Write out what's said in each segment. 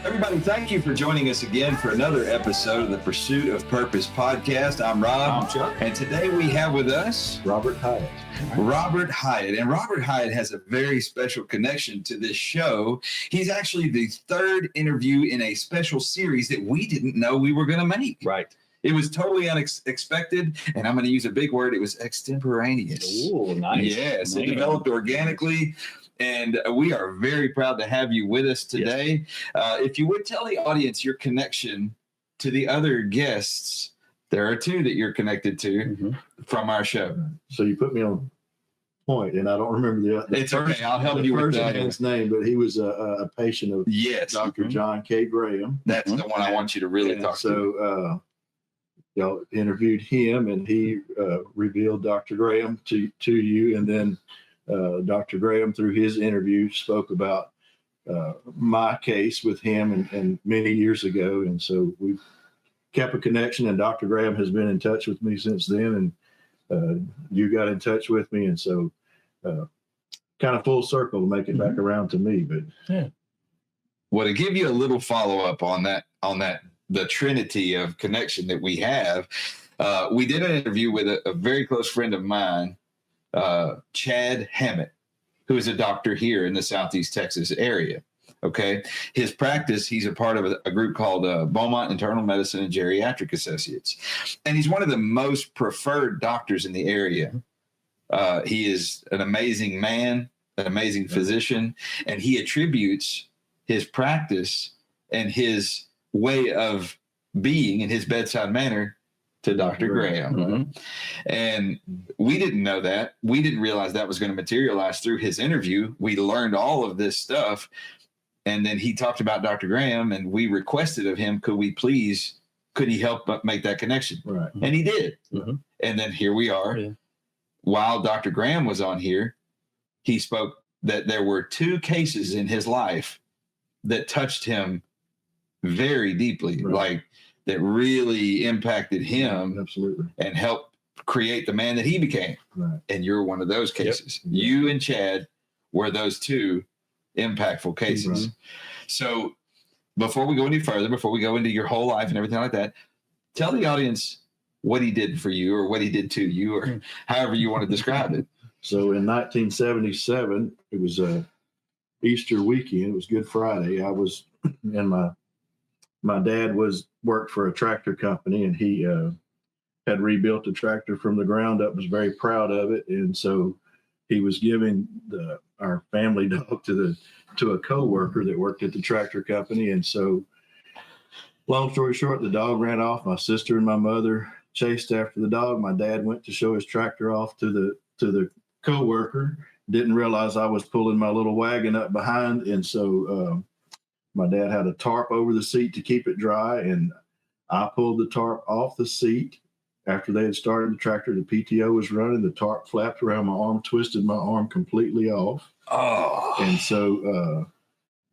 Everybody, thank you for joining us again for another episode of the Pursuit of Purpose podcast. I'm Rob. I'm Chuck. And today we have with us Robert Hyatt. Robert Hyatt. And Robert Hyatt has a very special connection to this show. He's actually the third interview in a special series that we didn't know we were going to make. Right. It was totally unexpected, and I'm going to use a big word. It was extemporaneous. Oh, nice. Yes, Man. it developed organically. And we are very proud to have you with us today. Yes. If you would tell the audience your connection to the other guests, there are two that you're connected to from our show. So you put me on point, and I don't remember the it's okay. I'll help you with his name, but he was a patient of Dr. John K. Graham. That's the one I want you to really talk to. So y'all interviewed him, and he revealed Dr. Graham to you, and then Dr. Graham, through his interview, spoke about my case with him and many years ago. And so we've kept a connection, and Dr. Graham has been in touch with me since then. And you got in touch with me. And so kind of full circle to make it back around to me. But well, to give you a little follow up on that, the trinity of connection that we have, we did an interview with a very close friend of mine, Chad Hammett, who is a doctor here in the Southeast Texas area. Okay. His practice, he's a part of a group called Beaumont Internal Medicine and Geriatric Associates. And he's one of the most preferred doctors in the area. He is an amazing man, an amazing physician, and he attributes his practice and his way of being in his bedside manner to Dr. Graham. Mm-hmm. And we didn't know that. We didn't realize that was going to materialize through his interview. We learned all of this stuff. And then he talked about Dr. Graham, and we requested of him, could he help make that connection? Right. And he did. Mm-hmm. And then here we are. Yeah. While Dr. Graham was on here, he spoke that there were two cases in his life that touched him very deeply, like that really impacted him. Absolutely. And helped create the man that he became. Right. And you're one of those cases. Yep. You and Chad were those two impactful cases. Right. So before we go any further, before we go into your whole life and everything like that, tell the audience what he did for you, or what he did to you, or however you want to describe it. So in 1977, it was Easter weekend. It was Good Friday. I was, and my dad worked for a tractor company, and he had rebuilt a tractor from the ground up, was very proud of it. And so he was giving our family dog to a coworker that worked at the tractor company. And so long story short, the dog ran off. My sister and my mother chased after the dog. My dad went to show his tractor off to the coworker, didn't realize I was pulling my little wagon up behind. And so my dad had a tarp over the seat to keep it dry, and I pulled the tarp off the seat. After they had started the tractor, the PTO was running, the tarp flapped around my arm, twisted my arm completely off. Oh. And so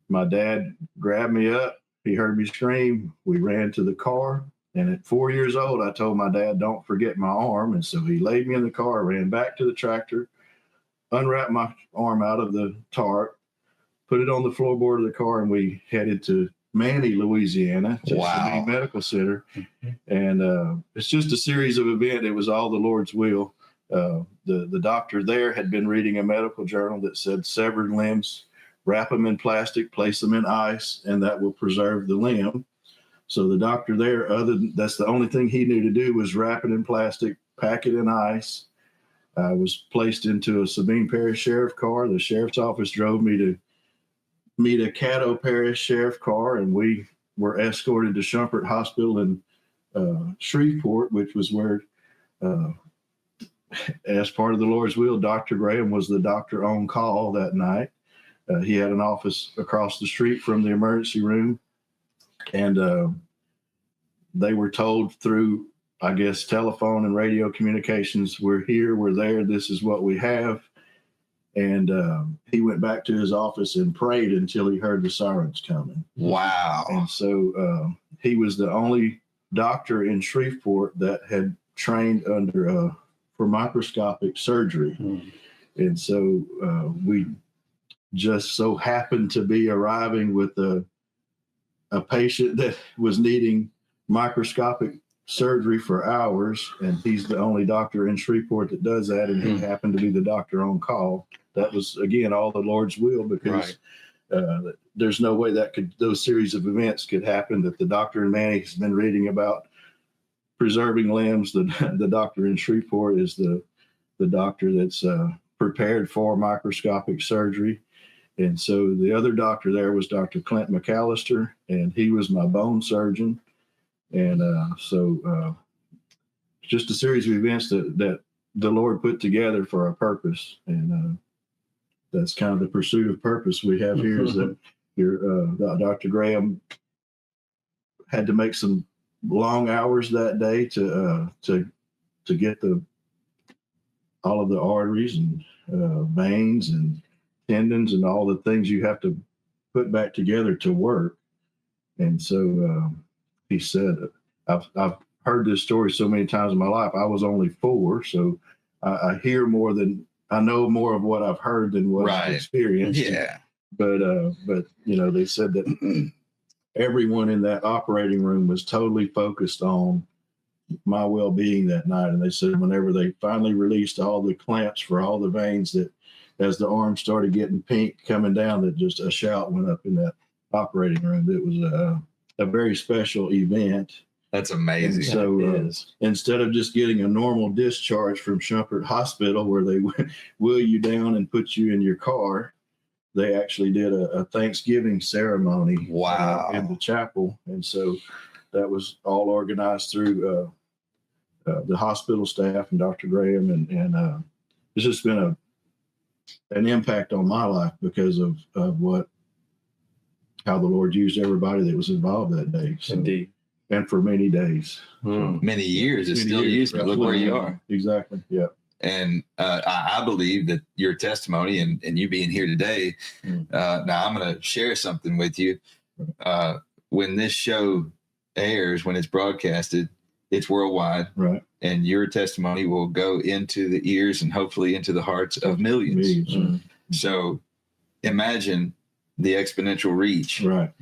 my dad grabbed me up. He heard me scream. We ran to the car. And at 4 years old, I told my dad, don't forget my arm. And so he laid me in the car, ran back to the tractor, unwrapped my arm out of the tarp, put it on the floorboard of the car, and we headed to Manny, Louisiana, to the medical center. And it's just a series of events. It was all the Lord's will. The doctor there had been reading a medical journal that said severed limbs, wrap them in plastic, place them in ice, and that will preserve the limb. So the doctor there, that's the only thing he knew to do, was wrap it in plastic, pack it in ice. I was placed into a Sabine Parish Sheriff car. The sheriff's office drove me to meet a Caddo Parish Sheriff car, and we were escorted to Shumpert Hospital in Shreveport, which was where, as part of the Lord's will, Dr. Graham was the doctor on call that night. He had an office across the street from the emergency room, and they were told through, I guess, telephone and radio communications, we're here, we're there, this is what we have. And he went back to his office and prayed until he heard the sirens coming. Wow. And so he was the only doctor in Shreveport that had trained under for microscopic surgery. And so we just so happened to be arriving with a patient that was needing microscopic surgery for hours, and he's the only doctor in Shreveport that does that, and he happened to be the doctor on call. That was, again, all the Lord's will, because there's no way those series of events could happen that the doctor in Manning has been reading about preserving limbs. The doctor in Shreveport is the doctor that's prepared for microscopic surgery. And so the other doctor there was Dr. Clint McAllister, and he was my bone surgeon. And so just a series of events that the Lord put together for a purpose. And that's kind of the pursuit of purpose we have here, is that Dr. Graham had to make some long hours that day to get all of the arteries and veins and tendons and all the things you have to put back together to work. And so he said, I've heard this story so many times in my life. I was only 4, so I hear more than I know more of what I've heard than what I've experienced. Yeah. But they said that everyone in that operating room was totally focused on my well-being that night. And they said whenever they finally released all the clamps for all the veins, that as the arm started getting pink coming down, that just a shout went up in that operating room. It was a very special event. That's amazing. And so instead of just getting a normal discharge from Shumpert Hospital where they wheel you down and put you in your car, they actually did a Thanksgiving ceremony in the chapel. And so that was all organized through the hospital staff and Dr. Graham. And it's just been an impact on my life because of how the Lord used everybody that was involved that day. So, Indeed. And for many days. Many years. It's still used. Look where you are. Exactly. Yeah. And I believe that your testimony and you being here today, now I'm going to share something with you. When this show airs, when it's broadcasted, it's worldwide. Right. And your testimony will go into the ears and hopefully into the hearts of millions. So imagine the exponential reach. Right.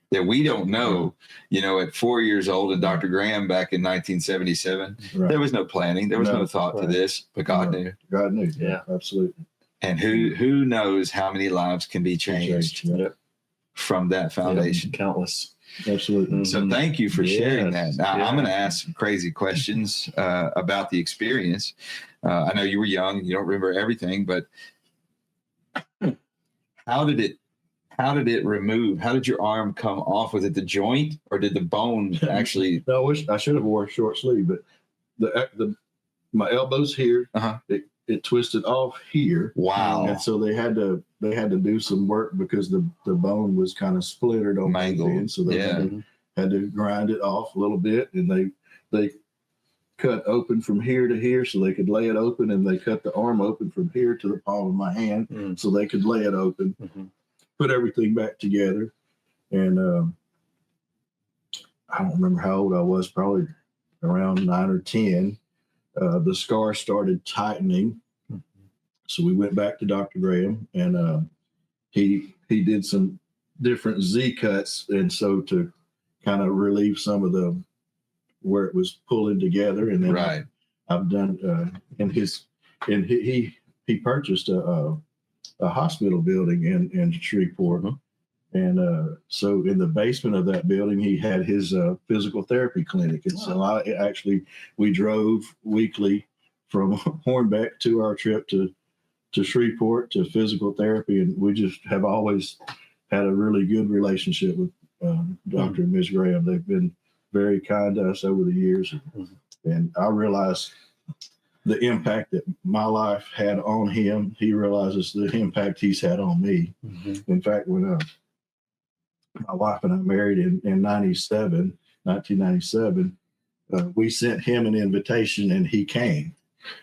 That we don't know, at 4 years old and Dr. Graham back in 1977, there was no planning. There was no thought to this, but God knew. God knew. Yeah, absolutely. And who knows how many lives can be changed from that foundation? Countless. Absolutely. So thank you for sharing that. Now, I'm going to ask some crazy questions about the experience. I know you were young. You don't remember everything, but how did it remove? How did your arm come off? Was it the joint or did the bone actually? No, I should have wore a short sleeve, but my elbow's here. It twisted off here. Wow. And so they had to do some work because the bone was kind of splintered on both ends. So they had to grind it off a little bit, and they cut open from here to here so they could lay it open, and they cut the arm open from here to the palm of my hand so they could lay it open. Put everything back together. And I don't remember how old I was, probably around 9 or 10. The scar started tightening. So we went back to Dr. Graham, and he did some different Z cuts. And so to kind of relieve some of where it was pulling together. And then I've done, he purchased a hospital building in Shreveport. And so in the basement of that building, he had his physical therapy clinic. And so we drove weekly from Hornbeck to our trip to Shreveport to physical therapy. And we just have always had a really good relationship with Dr. and Ms. Graham. They've been very kind to us over the years. And I realized the impact that my life had on him. He realizes the impact he's had on me. In fact, when my wife and I married in 1997, we sent him an invitation and he came.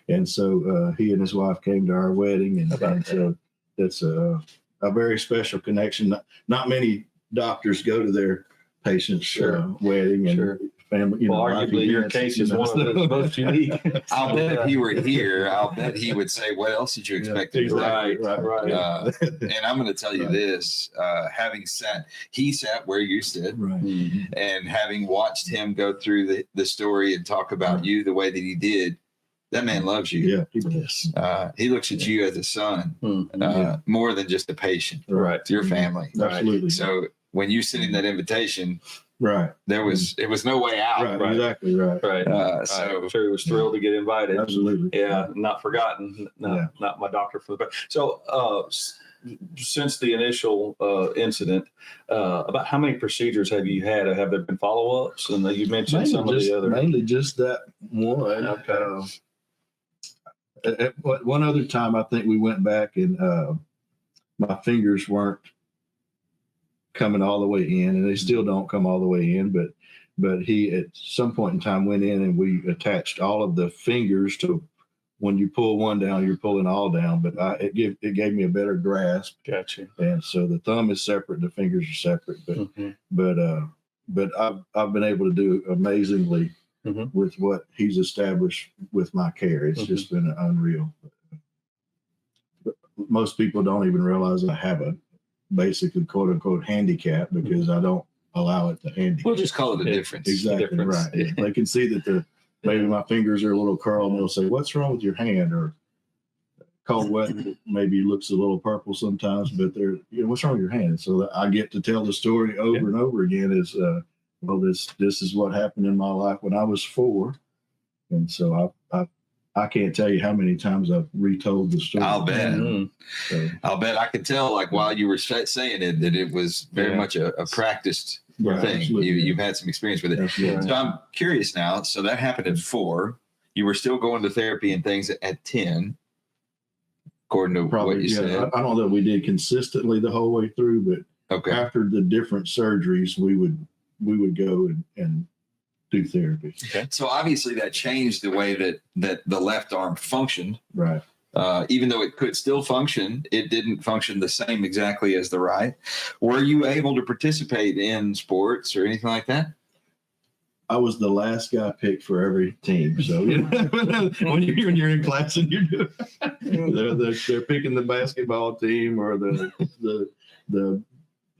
And so he and his wife came to our wedding. And so that's a very special connection. Not many doctors go to their patient's wedding and family. Well, arguably your case is one of the most unique. I'll bet if he were here, I'll bet he would say, "What else did you expect?" Right. And I'm going to tell you this: he sat where you stood, Right. and having watched him go through the story and talk about you the way that he did, that man loves you. Yeah, he does. He looks at you as a son, more than just a patient. Right. It's your family. Absolutely. So when you sent him that invitation, right, it was no way out. Right. Exactly. Right. So I'm sure he was thrilled to get invited. Absolutely. Yeah. Not forgotten. Not my doctor for the. So since the initial incident, about how many procedures have you had? Have there been follow-ups? And you mentioned some of the other. Mainly just that one. Okay. At one other time, I think we went back and my fingers weren't coming all the way in, and they still don't come all the way in. But he at some point in time went in and we attached all of the fingers to. When you pull one down, you're pulling all down. But it gave me a better grasp. Gotcha. And so the thumb is separate, the fingers are separate. But I've been able to do amazingly with what he's established with my care. It's just been unreal. But most people don't even realize I have a basically quote unquote handicap because I don't allow it to handicap. We'll just call it a difference. Exactly right. Yeah. They can see that maybe my fingers are a little curled and they'll say, "What's wrong with your hand?" Or cold weather maybe looks a little purple sometimes, but they're, what's wrong with your hand? So I get to tell the story over and over again is, well, this is what happened in my life when I was 4. And so I can't tell you how many times I've retold the story. I'll bet. So, I'll bet I could tell, like while you were saying it, that it was very much a practiced thing. You've had some experience with it. Absolutely. So I'm curious now. So that happened at 4. You were still going to therapy and things at 10, according to what you said. I don't know if we did consistently the whole way through, but after the different surgeries, we would go and do therapy. Okay. So obviously that changed the way that the left arm functioned. Right. Even though it could still function, it didn't function the same exactly as the right. Were you able to participate in sports or anything like that? I was the last guy picked for every team. So when you're in class and they're picking the basketball team or the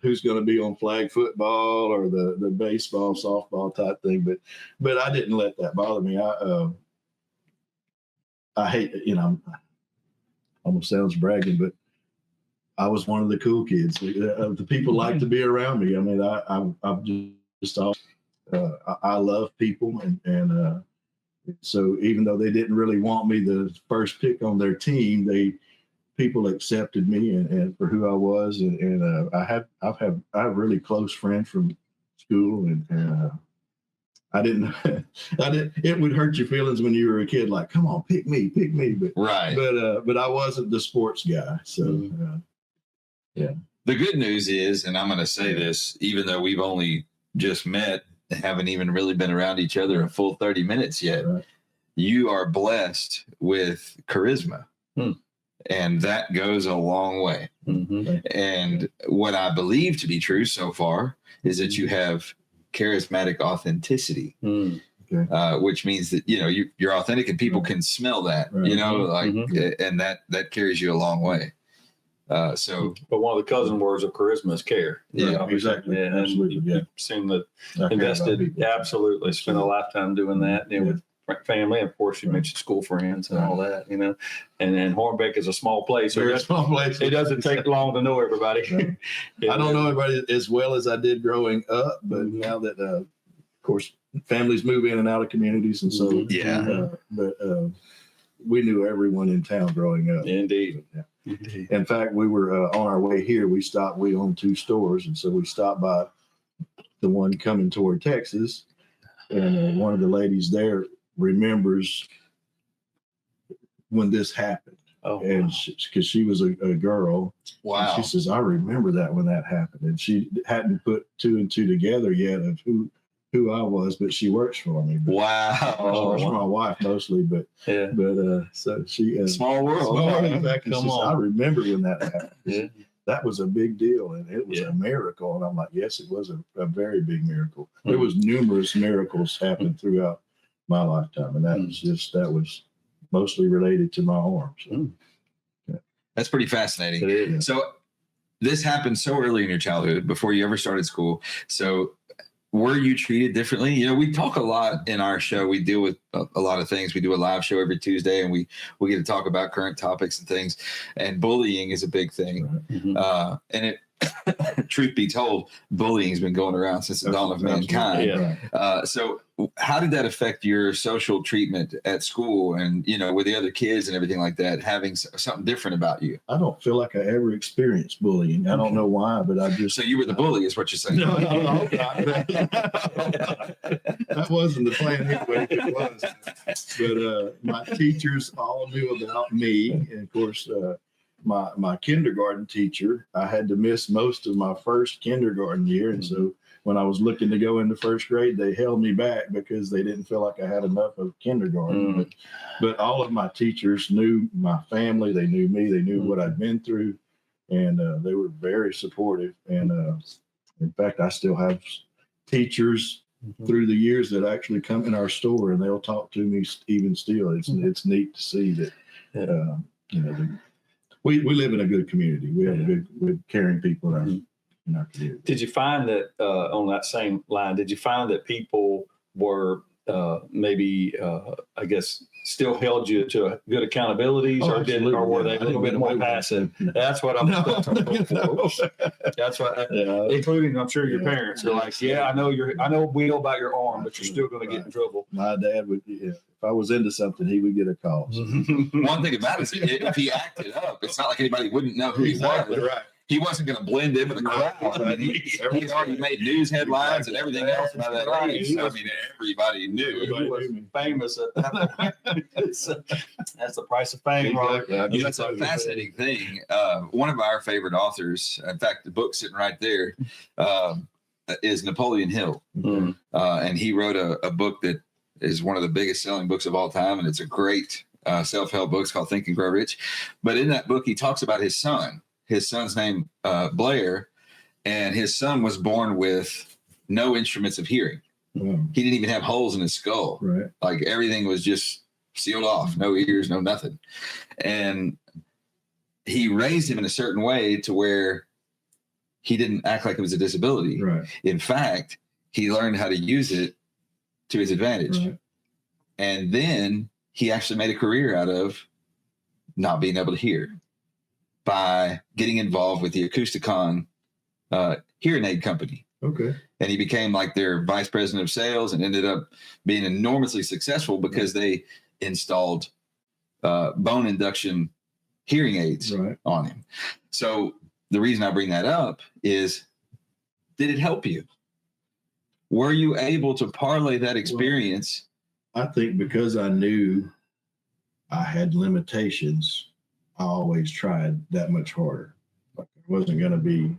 who's going to be on flag football or the baseball, softball type thing. But I didn't let that bother me. I hate, almost sounds bragging, but I was one of the cool kids. The people like to be around me. I mean, I'm just always, I love people. And so even though they didn't really want me the first pick on their team, people accepted me and for who I was. And I have a really close friend from school and it would hurt your feelings when you were a kid, like, come on, pick me. But I wasn't the sports guy. So, yeah. The good news is, and I'm going to say this, even though we've only just met, haven't even really been around each other a full 30 minutes yet, you are blessed with charisma. And that goes a long way. And what I believe to be true so far is that you have charismatic authenticity, which means that you're authentic and people can smell that, and that carries you a long way. But one of the cousin words of charisma is care. Yeah, exactly. Yeah, absolutely. You've seen the invested, absolutely spent a lifetime doing that with family. Of course, you mentioned school friends and all that, and then Hornbeck is a small place. So it doesn't take long to know everybody. I don't know everybody as well as I did growing up, but now that, of course, families move in and out of communities, and so but we knew everyone in town growing up. Indeed. In fact, we were on our way here. We owned 2 stores, and so we stopped by the one coming toward Texas, and one of the ladies there remembers when this happened. And because she was a girl. Wow. She says, I remember that when that happened. And she hadn't put 2 and 2 together yet of who I was, but she works for me. Wow. She works for my wife mostly, but so she small world. Small world. In fact, I remember when that happened. that was a big deal, and it was a miracle. And I'm like, yes, it was a very big miracle. There was numerous miracles happened throughout my lifetime, and that was mostly related to my arm. So. That's pretty fascinating. So this happened so early in your childhood, before you ever started school. So were you treated differently? You know, we talk a lot in our show. We deal with a lot of things. We do a live show every Tuesday, and we get to talk about current topics and things. And bullying is a big thing. And it, truth be told, bullying has been going around since the dawn of mankind. So how did that affect your social treatment at school and, you know, with the other kids and everything like that, having something different about you? I don't feel like I ever experienced bullying. I don't know why, but I just... So you were the bully is what you're saying? No. That wasn't the plan anyway. It was. But my teachers all knew about me. And of course, my kindergarten teacher, I had to miss most of my first kindergarten year. And so when I was looking to go into first grade, they held me back because they didn't feel like I had enough of kindergarten. But all of my teachers knew my family. They knew me. They knew what I'd been through. And they were very supportive. And in fact, I still have teachers through the years that actually come in our store, and they'll talk to me even still. It's neat to see that, you know, we live in a good community. We have good caring people in our community. Did you find that on that same line, did you find that people were maybe, I guess, still held you to good accountabilities, or were they a little bit more passive? That's what I'm That's what, including, I'm sure, your parents are like, I know we know about your arm, but you're still going to get in trouble. My dad would, if I was into something, he would get a call. So. One thing about it is, if he acted up, it's not like anybody wouldn't know who he was. Right. He wasn't going to blend in with the crowd. He's already made news headlines and everything else by that age. So, I mean, everybody knew. He was famous at that point. That's the price of fame, right? That's a fascinating thing. One of our favorite authors, in fact, the book sitting right there, is Napoleon Hill. And he wrote a book that is one of the biggest selling books of all time. And it's a great self-help book. It's called Think and Grow Rich. But in that book, he talks about his son. His son's name, Blair, and his son was born with no instruments of hearing. He didn't even have holes in his skull. Right. Like everything was just sealed off, no ears, no nothing. And he raised him in a certain way to where he didn't act like it was a disability. Right. In fact, he learned how to use it to his advantage. Right. And then he actually made a career out of not being able to hear by getting involved with the Acousticon hearing aid company. Okay. And he became like their vice president of sales and ended up being enormously successful because they installed bone induction hearing aids on him. So the reason I bring that up is, did it help you? Were you able to parlay that experience? Well, I think because I knew I had limitations, I always tried that much harder. Like I wasn't going to be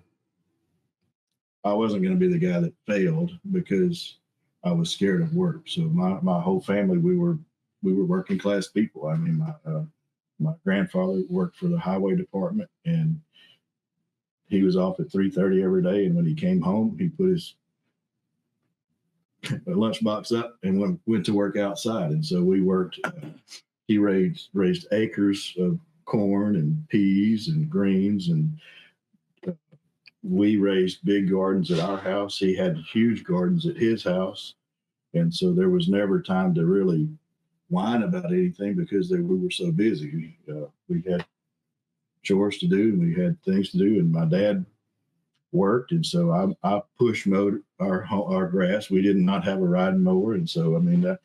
the guy that failed because I was scared of work. So my whole family, we were working class people. I mean, my grandfather worked for the highway department, and he was off at 3:30 every day. And when he came home, he put his lunchbox up and went to work outside. And so we worked. He raised acres of corn and peas and greens, and we raised big gardens at our house. He had huge gardens at his house, and so there was never time to really whine about anything because we were so busy. We had chores to do and we had things to do, and my dad worked, and so I push mowed our grass. We did not have a riding mower, and so I mean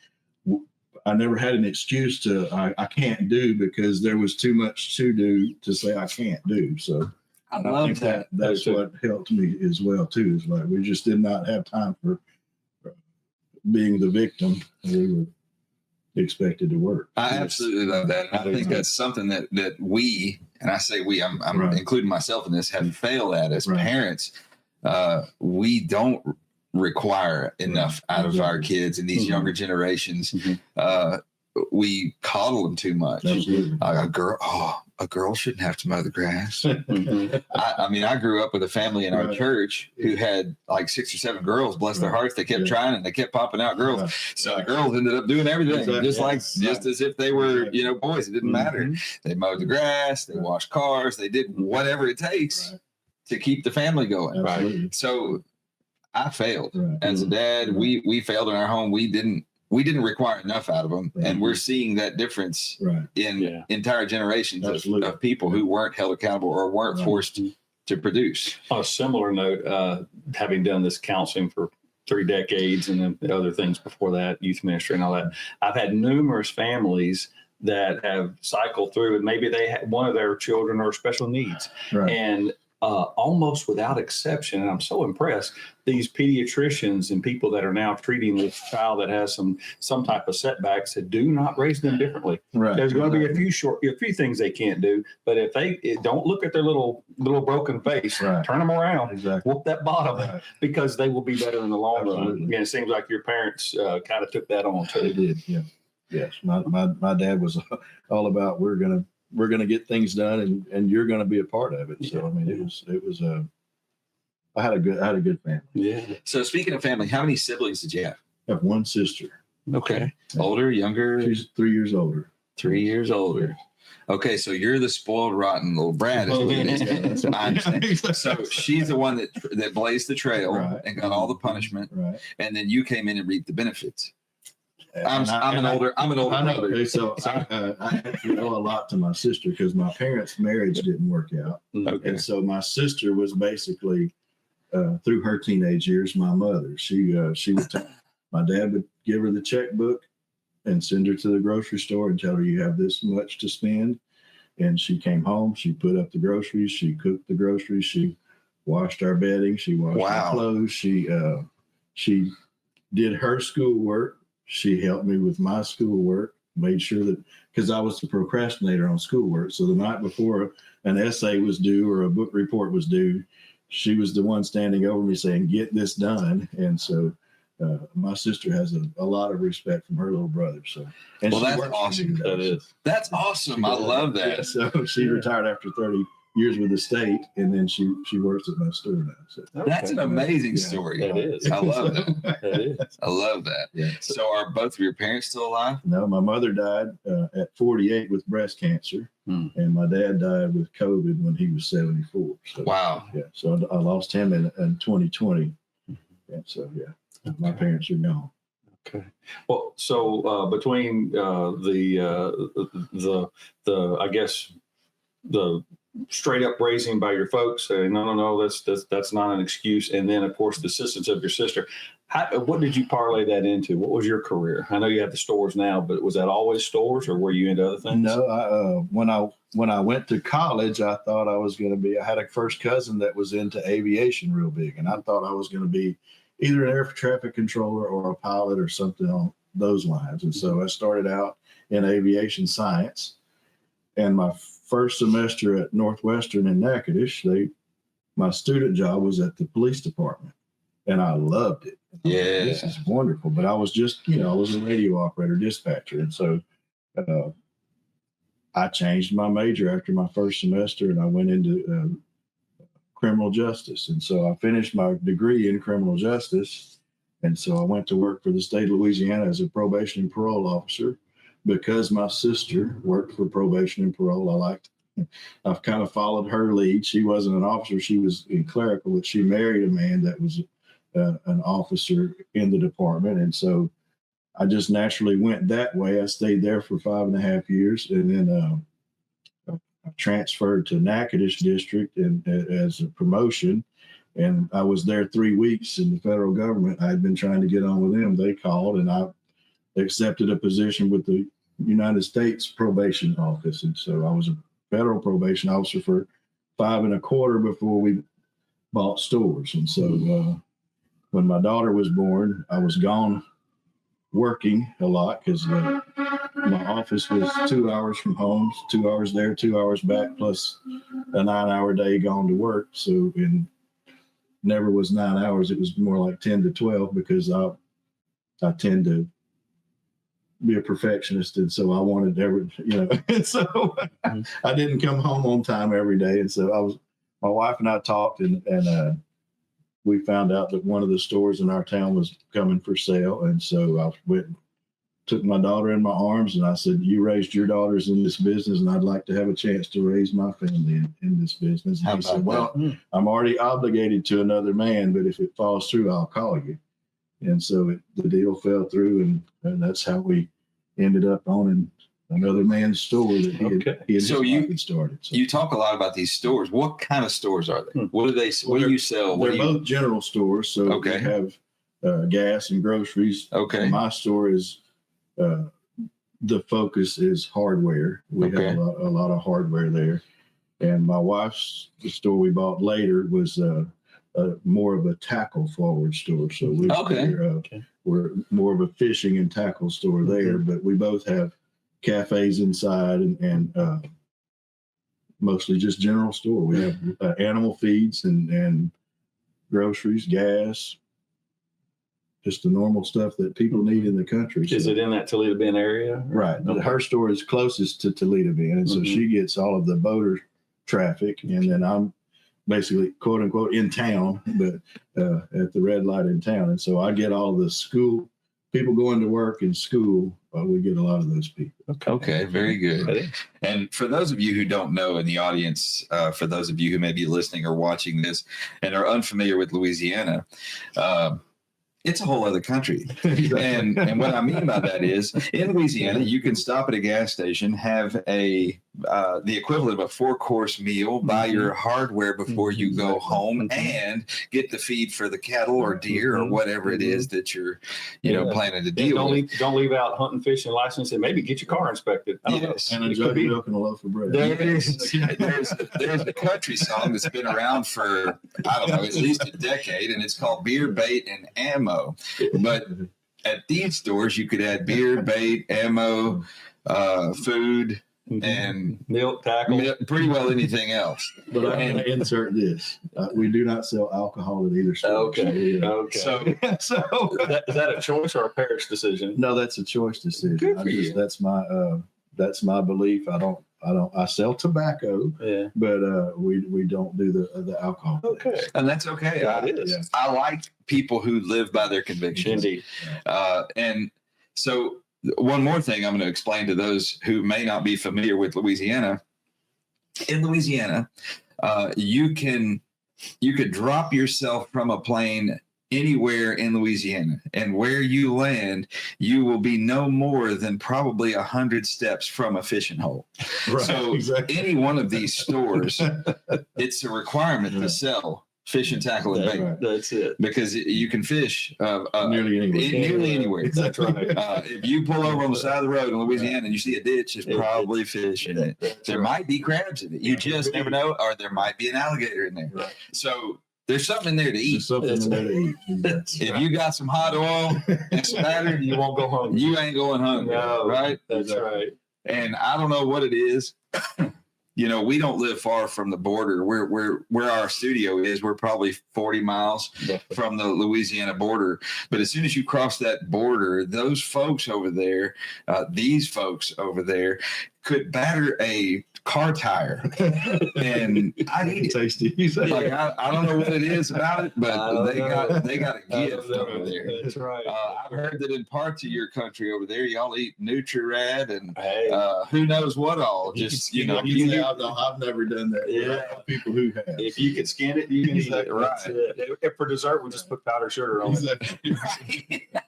I never had an excuse to I can't do because there was too much to do to say I can't do. So I love that. That's what helped me as well too. Is like we just did not have time for being the victim. We were expected to work. I absolutely love that. I think that's something that we, and I say we, I'm including myself in this, have failed at as parents. We don't require enough out of our kids and these younger generations. we coddle them too much. Absolutely. A girl shouldn't have to mow the grass. Mhm. I mean, I grew up with a family in our Right. church who had like 6 or 7 girls. Bless their Right. hearts, they kept Yeah. trying and they kept popping out girls. Right. So the girls ended up doing everything, Exactly. just as if they were, Exactly. boys. It didn't matter. Mhm. They mowed the grass, they Right. washed cars, they did whatever it takes Right. to keep the family going. Absolutely. So I failed Right. as a dad. Right. We failed in our home. We didn't require enough out of them, Right. and we're seeing that difference Right. in entire generations Absolutely. of people who weren't held accountable or weren't Right. forced to produce. On a similar note, having done this counseling for 3 decades and then other things before that, youth ministry and all that, I've had numerous families that have cycled through, and maybe they had one of their children or special needs, Right. and almost without exception, and I'm so impressed, these pediatricians and people that are now treating this child that has some type of setbacks, that do not raise them differently. Right. There's going to be a few things they can't do, but if they don't look at their little broken face, Right. turn them around, Exactly. whoop that bottom, Right. because they will be better in the long run. Absolutely. And it seems like your parents kind of took that on They too. did. Yeah. Yes. My dad was all about we're gonna get things done and you're gonna be a part of it. So I mean it was I had a good family. Yeah. So speaking of family, how many siblings did you have? I have one sister. Okay. Older, younger? She's 3 years older. 3 years older. Okay, so you're the spoiled, rotten little brat. Is what it is. I understand. So she's the one that blazed the trail Right. and got all the punishment, Right. and then you came in and reaped the benefits. I'm And an older I know. brother. Okay, so I actually owe a lot to my sister because my parents' marriage didn't work out. Okay. And so my sister was basically through her teenage years my mother. She would my dad would give her the checkbook and send her to the grocery store and tell her you have this much to spend. And she came home, she put up the groceries, she cooked the groceries, she washed our bedding, she washed our clothes, she did her schoolwork, she helped me with my schoolwork, made sure that because I was the procrastinator on schoolwork. So the night before an essay was due or a book report was due, she was the one standing over me saying, "Get this done." And so my sister has a lot of respect from her little brother. So, and Well, she that's works for awesome. me, That is. That's awesome. I love that. Yeah, so she retired after 30 years with the state, and then she works at my store now. So That's an amazing Yeah. story. That is. I love that. That is. I love that. Yeah. So are both of your parents still alive? No, my mother died at 48 with breast cancer, and my dad died with COVID when he was 74. So, Wow. yeah, so I lost him in 2020, and so my parents are gone. Okay. Well, so between the I guess the straight up raising by your folks saying no, that's not an excuse, and then of course the assistance of your sister. What did you parlay that into? What was your career? I know you have the stores now, but was that always stores, or were you into other things? No, when I went to college, I thought I was going to be. I had a first cousin that was into aviation real big, and I thought I was going to be either an air traffic controller or a pilot or something on those lines. And so I started out in aviation science. And my first semester at Northwestern in Natchitoches, my student job was at the police department, and I loved it. Yeah. This is wonderful. But I was just, I was a radio operator, dispatcher. And so I changed my major after my first semester, and I went into criminal justice. And so I finished my degree in criminal justice. And so I went to work for the state of Louisiana as a probation and parole officer because my sister worked for probation and parole. I've kind of followed her lead. She wasn't an officer. She was in clerical, but she married a man that was an officer in the department. And so I just naturally went that way. I stayed there for 5.5 years. And then I transferred to Natchitoches District and as a promotion, and I was there 3 weeks in the federal government. I had been trying to get on with them. They called, and I accepted a position with the United States Probation Office, and so I was a federal probation officer for 5.25 before we bought stores. And so when my daughter was born, I was gone working a lot because my office was 2 hours from home, 2 hours there, 2 hours back, plus a 9-hour day gone to work. So it never was 9 hours. It was more like 10 to 12 because I tend to be a perfectionist, and so I wanted and so I didn't come home on time every day, and so my wife and I talked, and we found out that one of the stores in our town was coming for sale, and so I took my daughter in my arms, and I said, "You raised your daughters in this business, and I'd like to have a chance to raise my family in this business." And he said, "Well, I'm already obligated to another man, but if it falls through, I'll call you." And so the deal fell through, and that's how we ended up owning another man's store that he and his wife had started. So you talk a lot about these stores. What kind of stores are they? What do they? What do you sell? They're both general stores, so we have gas and groceries. Okay. My store is the focus is hardware. We have a lot of hardware there, and my wife's the store we bought later was more of a tackle forward store. So we're more of a fishing and tackle store there, but we both have cafes inside and mostly just general store. We have animal feeds and groceries, gas, just the normal stuff that people need in the country. Is it in that Toledo Bend area? Right. Okay. Her store is closest to Toledo Bend, and so she gets all of the boater traffic, and then I'm basically quote unquote in town, but at the red light in town. And so I get all the school people going to work and school. We get a lot of those people. Okay, very good. And for those of you who don't know in the audience, for those of you who may be listening or watching this and are unfamiliar with Louisiana, it's a whole other country. And what I mean by that is in Louisiana, you can stop at a gas station, have the equivalent of a 4-course meal, buy your hardware before you go home, and get the feed for the cattle or deer or whatever it is that you're, planning to deal with. Don't leave out hunting, fishing license, and maybe get your car inspected. Yes. And a jug of milk and a loaf of bread. There's a country song that's been around for, I don't know, at least a decade, and it's called Beer, Bait, and Ammo. But at these stores, you could add beer, bait, ammo, food, and milk, tackle, pretty well anything else. But I'm going to insert this. We do not sell alcohol at either store. Okay. So is that a choice or a parish decision? No, that's a choice decision. Good for you. That's my belief. I sell tobacco, but we don't do the alcohol. Okay. And that's okay. I like people who live by their convictions. Indeed. And so one more thing I'm going to explain to those who may not be familiar with Louisiana. In Louisiana, you could drop yourself from a plane anywhere in Louisiana, and where you land, you will be no more than probably 100 steps from a fishing hole. Right, so exactly. Any one of these stores, it's a requirement to sell fish and tackle and bait. Right. That's it. Because you can fish nearly anywhere. That's right. If you pull over on the side of the road in Louisiana and you see a ditch, there's probably fish in it. There might be crabs in it. You just never know, or there might be an alligator in there. Right. So there's something in there to eat. There's something in there to eat. If you got some hot oil and spatter, you won't go home. You ain't going hungry, right? That's right. And I don't know what it is. We don't live far from the border. Where our studio is, we're probably 40 miles from the Louisiana border. But as soon as you cross that border, those folks over there, these folks over there, could batter a car tire, and I need it. Tasty. Like I don't know what it is about it, but they got a gift over there. That's right. I've heard that in parts of your country over there, y'all eat Nutri-Rad and Hey. who knows what all. Just I've never done that. Yeah. People who have. If you can scan it, you can eat it. Exactly. Right. That's it. If for dessert, we just put powdered sugar on Exactly. Right.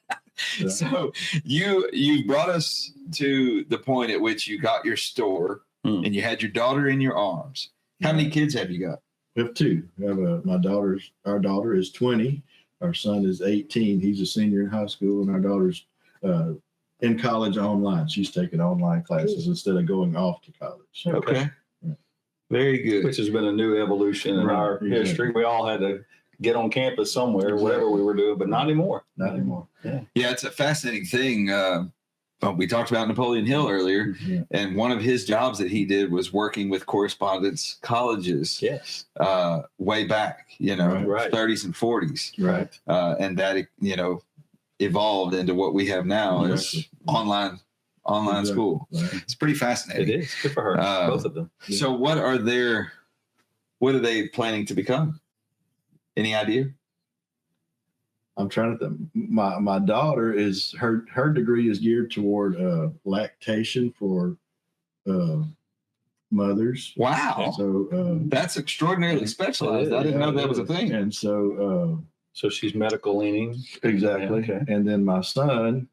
So you brought us to the point at which you got your store and you had your daughter in your arms. How many kids have you got? We have two. We have our daughter is 20. Our son is 18. He's a senior in high school, and our daughter's in college online. She's taking online classes instead of going off to college. Okay. Very good. Which has been a new evolution in our history. We all had to get on campus somewhere, whatever we were doing, but not anymore. Not anymore. Yeah, it's a fascinating thing. We talked about Napoleon Hill earlier, and one of his jobs that he did was working with correspondence colleges. Yes. Way back, 30s and 40s. Right. And that, evolved into what we have now is online school. Right. It's pretty fascinating. It is good for her, both of them. So what are they planning to become? Any idea? I'm trying to think. My daughter is her degree is geared toward lactation for mothers. Wow. So that's extraordinarily specialized. I didn't know that was a thing. And so So she's medical leaning. exactly. Yeah, okay. And then my son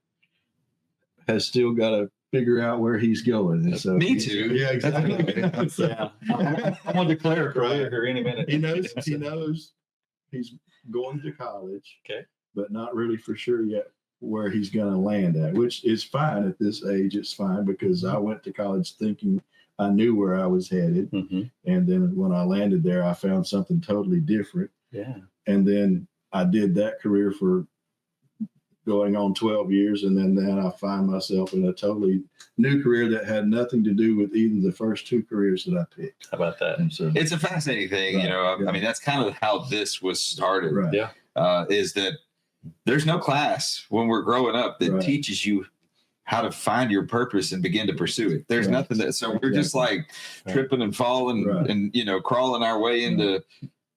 has still got to figure out where he's going. And so Me too. Yeah, exactly. Yeah. I'm going to declare a career here any minute. He knows he's going to college. Okay. But not really for sure yet where he's going to land at, which is fine at this age. It's fine because I went to college thinking I knew where I was headed. Mm-hmm. And then when I landed there, I found something totally different. Yeah. And then I did that career for going on 12 years. And then I find myself in a totally new career that had nothing to do with either the first two careers that I picked. How about that? And so, It's a fascinating thing. Right. You know, I mean, that's kind of how this was started. right. Yeah. Is that there's no class when we're growing up that Right. teaches you how to find your purpose and begin to pursue it. There's Right. nothing that, so we're just like tripping and falling Right. and, crawling our way into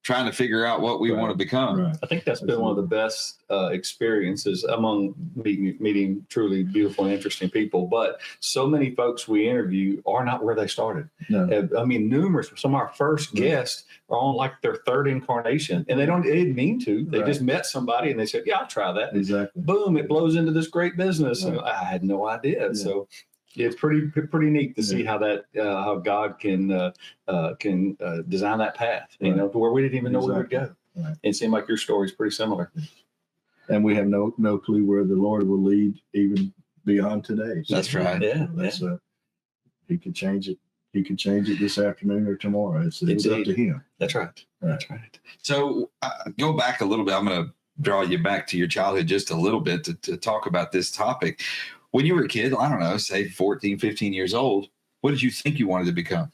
trying to figure out what we Right. want to become. Right. I think that's been one of the best experiences among meeting truly beautiful and interesting people. But so many folks we interview are not where they started. No. I mean, numerous. Some of our first guests are on like their third incarnation, and they didn't mean to. They Right. just met somebody and they said, "Yeah, I'll try that." Exactly. Boom! It blows into this great business, and I had no idea. Yeah. So it's pretty neat to see how that how God can design that path, Right. to where we didn't even know we would go. Right. It seemed like your story is pretty similar. And we have no clue where the Lord will lead even beyond today. So, That's right. Yeah, That's he could change it. He could change it this afternoon or tomorrow. It's up Indeed. to him. That's right. Right. That's right. So go back a little bit. I'm going to draw you back to your childhood just a little bit to talk about this topic. When you were a kid, I don't know, say 14, 15 years old, what did you think you wanted to become?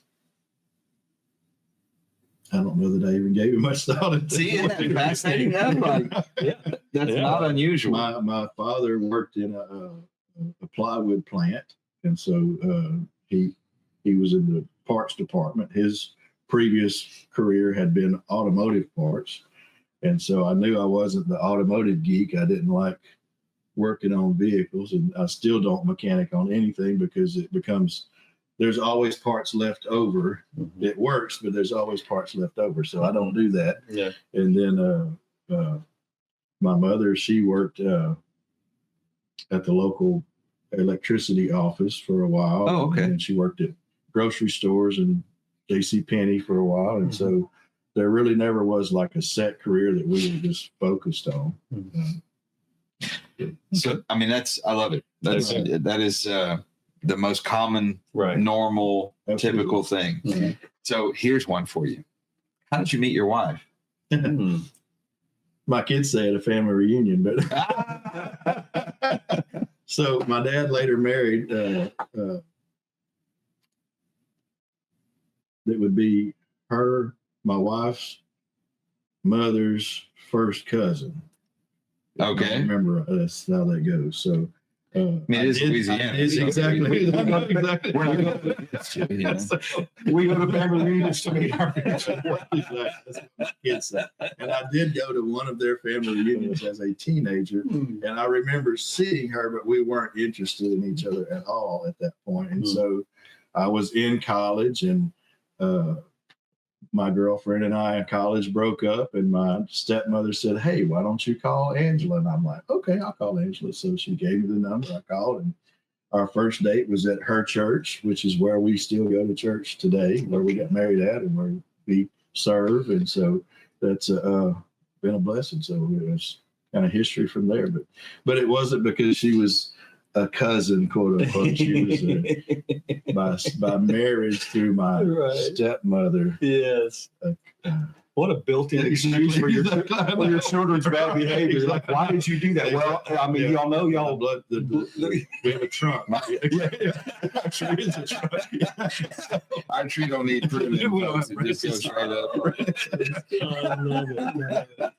I don't know that I even gave it much thought. See, isn't that fascinating? That's not unusual. My father worked in a plywood plant, and so he was in the parts department. His previous career had been automotive parts, and so I knew I wasn't the automotive geek. I didn't like working on vehicles, and I still don't mechanic on anything because it becomes there's always parts left over. Mm-hmm. It works, but there's always parts left over, so I don't do that. Yeah. And then my mother, she worked at the local electricity office for a while. Oh, okay. And she worked at grocery stores and J.C. Penney for a while, and so there really never was like a set career that we were just focused on. So, I mean, I love it. That is the most common, normal, Absolutely. typical thing. Mm-hmm. So here's one for you. How did you meet your wife? My kids say at a family reunion, but so my dad later married. That would be my wife's mother's first cousin. Okay. I remember that's how that goes. So I mean, it is Louisiana. Exactly. I know exactly. We're not We go to family reunions to meet our Exactly. That's what my kids say. And I did go to one of their family reunions as a teenager, and I remember seeing her, but we weren't interested in each other at all at that point. And so I was in college, and my girlfriend and I in college broke up, and my stepmother said, "Hey, why don't you call Angela?" And I'm like, "Okay, I'll call Angela." So she gave me the number. I called, and our first date was at her church, which is where we still go to church today, where we got married at and where we serve. And so that's been a blessing. So it was kind of history from there. But it wasn't because she was a cousin, quote unquote. She was by marriage through my stepmother. Yes. What a built-in excuse for your children's bad behavior. Like, why did you do that? Well, I mean, y'all know y'all. We have a trunk. Our tree don't need pruning. We don't folks. have It just goes straight up. I love it.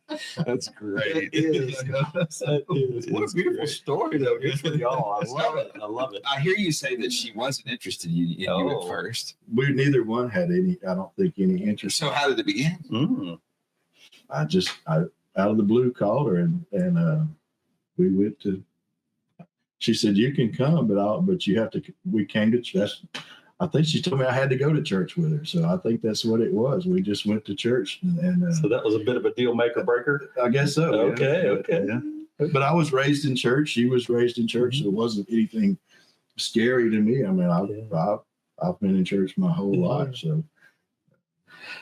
That's great. That is. What a beautiful story, though. Good for y'all. I love it. I love it. I hear you say that she wasn't interested in you at first. We neither one had any. I don't think any interest. So how did it begin? I out of the blue called her and we went to. She said, "You can come, but you have to." We came to church. I think she told me I had to go to church with her, so I think that's what it was. We just went to church, and so that was a bit of a deal maker breaker. I guess so. Okay. Yeah. But I was raised in church. She was raised in church, so it wasn't anything scary to me. I mean, I've been in church my whole life, so.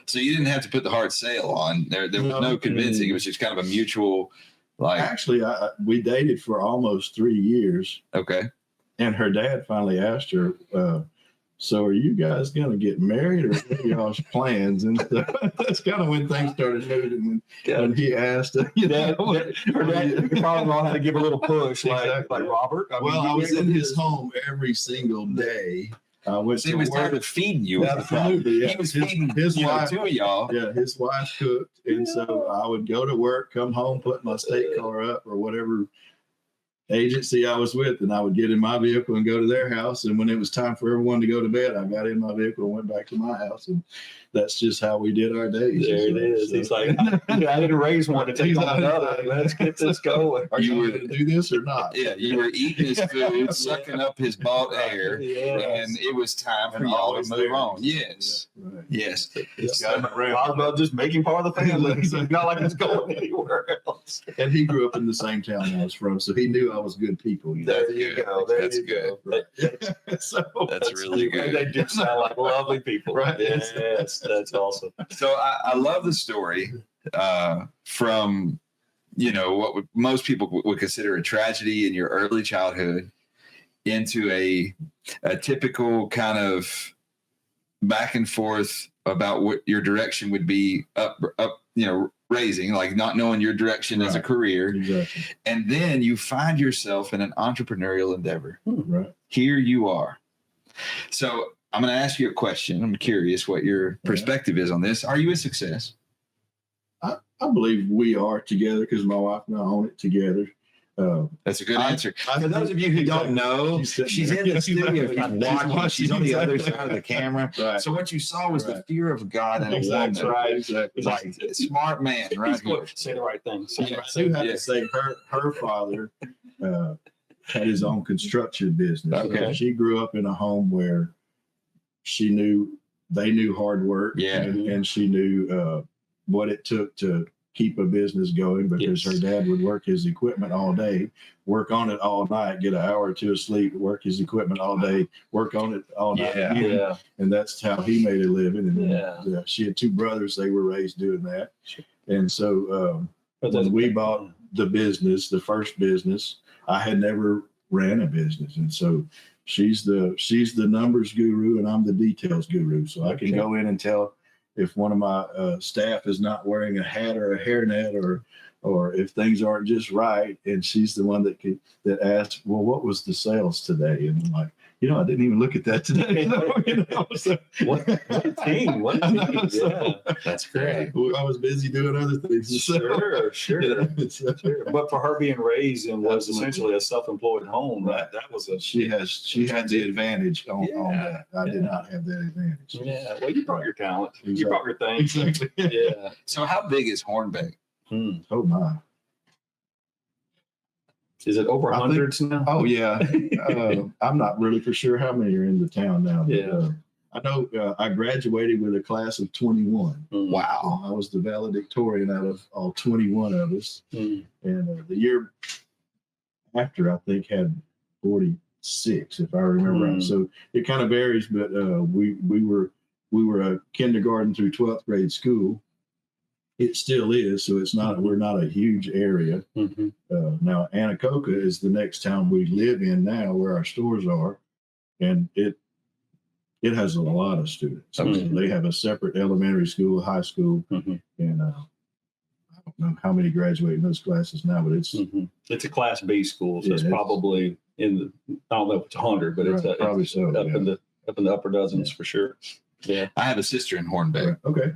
So you didn't have to put the hard sale on. There was no convincing. It was just kind of a mutual, like. Actually, we dated for almost 3 years. Okay. And her dad finally asked her, "So are you guys going to get married, or what are y'all's plans?" And that's kind of when things started moving. When he asked, her dad father-in-law had to give a little push, like Robert. I was in his home every single day. I went so he was tired of feeding you. Absolutely, yeah. He was feeding his wife, two of y'all. Yeah, his wife cooked, and so I would go to work, come home, put my state car up or whatever agency I was with, and I would get in my vehicle and go to their house. And when it was time for everyone to go to bed, I got in my vehicle and went back to my house, and that's just how we did our days. There it is. He's like, I didn't raise one to take on another. Let's get this going. Are you going to do this or not? Yeah, you were eating his food, sucking up his bought air, and it was time for y'all to move on. Yes, right. Yes. It's about just making part of the family. It's not like it's going anywhere else. And he grew up in the same town I was from, so he knew I was good people. There you go. That's good. Right. So that's really good. They do sound like lovely people. Right. Yes, that's awesome. So I love the story from, what most people would consider a tragedy in your early childhood into a typical kind of back and forth about what your direction would be up, raising, like not knowing your direction as a career. Exactly. And then you find yourself in an entrepreneurial endeavor. Right. Here you are. So I'm going to ask you a question. I'm curious what your perspective is on this. Are you a success? I believe we are together because my wife and I own it together. That's a good answer. For those of you who don't know, she's in the studio. She's on the other side of the camera. Right. So what you saw was the fear of God in a woman. That's right. Exactly. Like smart man, right here. Say the right thing. I do have to say her father had his own construction business. Okay. She grew up in a home where they knew hard work. Yeah. And she knew what it took to keep a business going because her dad would work his equipment all day, work on it all night, get an hour or two of sleep, work his equipment all day, work on it all night. Yeah. And that's how he made a living. And she had two brothers. They were raised doing that. And so when we bought the first business, I had never ran a business. And so she's the numbers guru and I'm the details guru. So I can go in and tell if one of my staff is not wearing a hat or a hairnet or if things aren't just right. And she's the one that asks, well, what was the sales today? And I'm like, I didn't even look at that today. So, what a team. What a team. Yeah. That's great. I was busy doing other things. Sure. But for her being raised in what was essentially a self-employed home, that was she had the advantage on that. I did not have that advantage. Yeah. Well, you brought your talent. Exactly. You brought your thing. Exactly. Yeah. So how big is Hornbeck? Oh my. Is it over hundreds now? Oh yeah. I'm not really for sure how many are in the town now. But, I know I graduated with a class of 21. Wow. I was the valedictorian out of all 21 of us. And the year after, I think, had 46, if I remember right. So it kind of varies, but we were a kindergarten through 12th grade school. It still is, so it's not. We're not a huge area. Now, Anacoca is the next town we live in now, where our stores are, and it has a lot of students. They have a separate elementary school, high school, and and I don't know how many graduate in those classes now, but it's It's a Class B school, so Yeah, it's it's- probably I don't know if it's 100, but it's, Right, probably it's so, up yeah. in the upper dozens for sure. Yeah. I have a sister in Hornbeck, okay.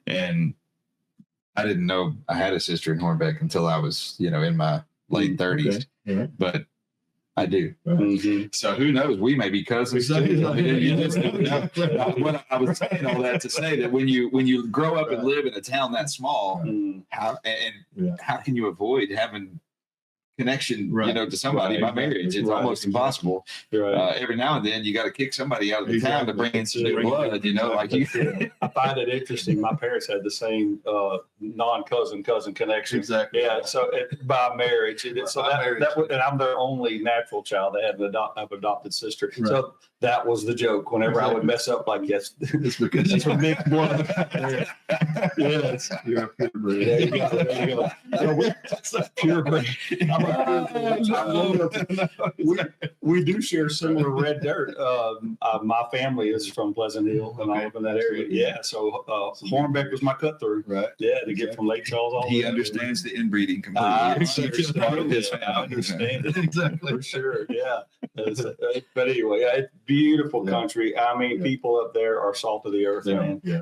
and I didn't know I had a sister in Hornbeck until I was, in my late 30s. Okay. Yeah. But I do. Right. Mhm. So who knows? We may be cousins too. I mean, you just never know. What I was saying all that to say that when you grow up and live in a town that small, Mm. how can you avoid having connection, Right. to somebody by Exactly. marriage? It's Right. almost impossible. Right. Every now and then you got to kick somebody out of the town to Exactly. bring in some new Bring- blood, like you. I find it interesting. My parents had the same non-cousin connection. Exactly. Yeah. So by marriage, so By marriage. and I'm their only natural child. They have an adopted sister. Right. So that was the joke. Whenever I would mess up, like, yes, It's because that's from mixed blood. Yes. you're a purebred. There you go. There you go. So purebred. I'm a purebred. We do share similar red dirt. My family is from Pleasant Hill, and I live in that area. Yeah, so Hornbeck was my cut through. Right. Yeah, to get from Lake Charles all the He way. understands the inbreeding I completely. It's part of his understand. I family. understand it. Exactly. For sure, yeah. But anyway, it's beautiful Yeah. country. I mean, Yeah. people up there are salt of the earth, man. Yeah.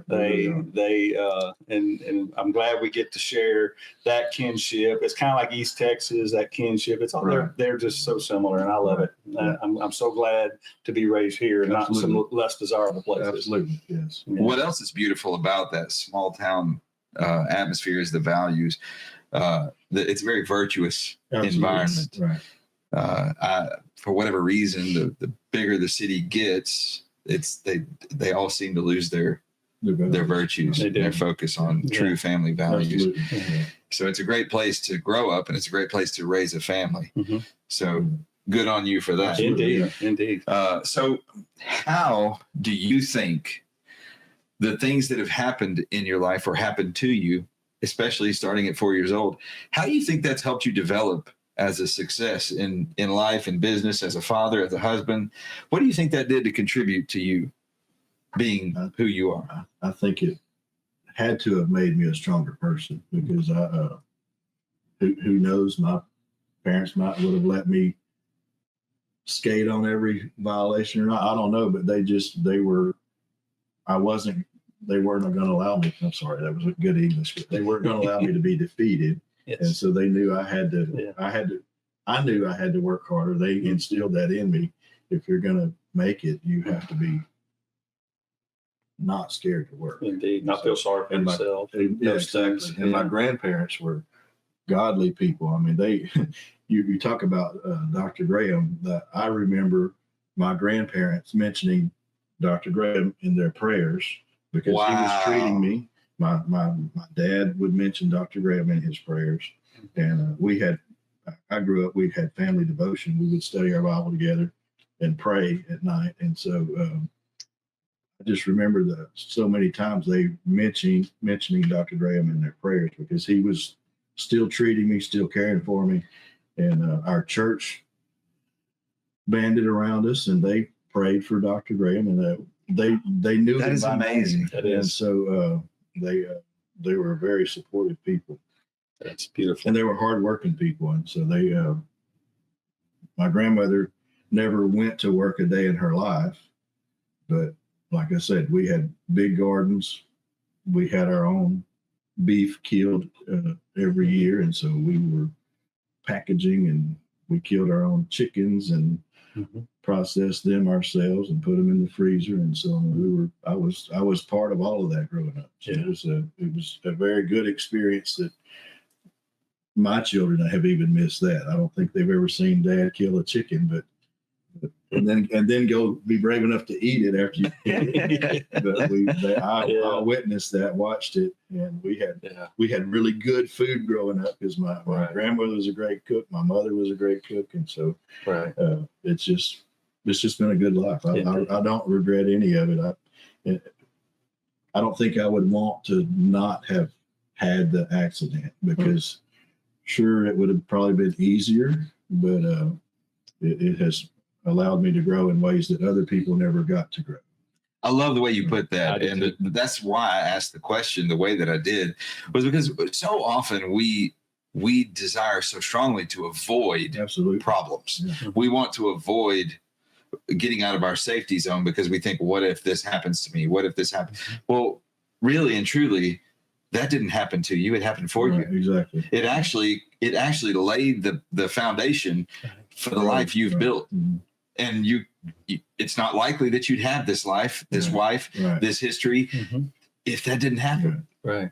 And I'm glad we get to share that kinship. It's kind of like East Texas, that kinship. It's all Right. they're just so similar, and I love it. Yeah. I'm so glad to be raised here and not in some Absolutely. less desirable places. Absolutely. Yes. Yeah. What else is beautiful about that small town atmosphere is the values. It's a very virtuous environment. Right. For whatever reason, the bigger the city gets, they all seem to lose their virtues, They do. their focus on Yeah. true family values. Absolutely. So it's a great place to grow up, and it's a great place to raise a family. Mhm. So good on you for that. Absolutely. Indeed. So how do you think the things that have happened in your life or happened to you, especially starting at 4 years old, how do you think that's helped you develop as a success in life and business, as a father, as a husband? What do you think that did to contribute to you being who you are? I think it had to have made me a stronger person because who knows, my parents would have let me skate on every violation or not. I don't know, but they weren't going to allow me. I'm sorry, that was good English, but they weren't going to allow me to be defeated. And Yes. so they knew I knew I had to work harder. They instilled that in me. If you're going to make it, you have to be not scared to work. Indeed. Not feel sorry for And my- yourself. Yeah, Those exactly. things, And my yeah. grandparents were godly people. I mean, you talk about Dr. Graham. I remember my grandparents mentioning Dr. Graham in their prayers because he was Wow. treating me. My dad would mention Dr. Graham in his prayers, and I grew up. We had family devotion. We would study our Bible together and pray at night, and so. I just remember that so many times they mentioning Dr. Graham in their prayers because he was still treating me, still caring for me. And our church banded around us and they prayed for Dr. Graham, and they knew That him is by amazing. name. That And is. so they were very supportive people, That's beautiful. and they were hardworking people. And so my grandmother never went to work a day in her life, but like I said, we had big gardens. We had our own beef killed every year. And so we were packaging, and we killed our own chickens and Mhm. processed them ourselves and put them in the freezer. And so I was part of all of that growing up. So Yeah. it was a very good experience that my children have even missed that. I don't think they've ever seen Dad kill a chicken, but and then go be brave enough to eat it after you kill it. But I witnessed that, watched it, and we had really good food growing up because my Right. grandmother was a great cook, my mother was a great cook, and so Right. it's just been a good life. I don't regret any of it. I don't think I would want to not have had the accident because sure it would have probably been easier, but it has allowed me to grow in ways that other people never got to grow. I love the way you put that. And too. that's why I asked the question the way that I did, was because so often we desire so strongly to avoid Absolutely. problems. Yeah. We want to avoid getting out of our safety zone because we think, what if this happens to me? What if this happens? Well, really and truly, that didn't happen to you. It happened for you. Exactly. It actually laid the foundation for the life you've built. And you, it's not likely that you'd have this life, this wife, this history, if that didn't happen. Right.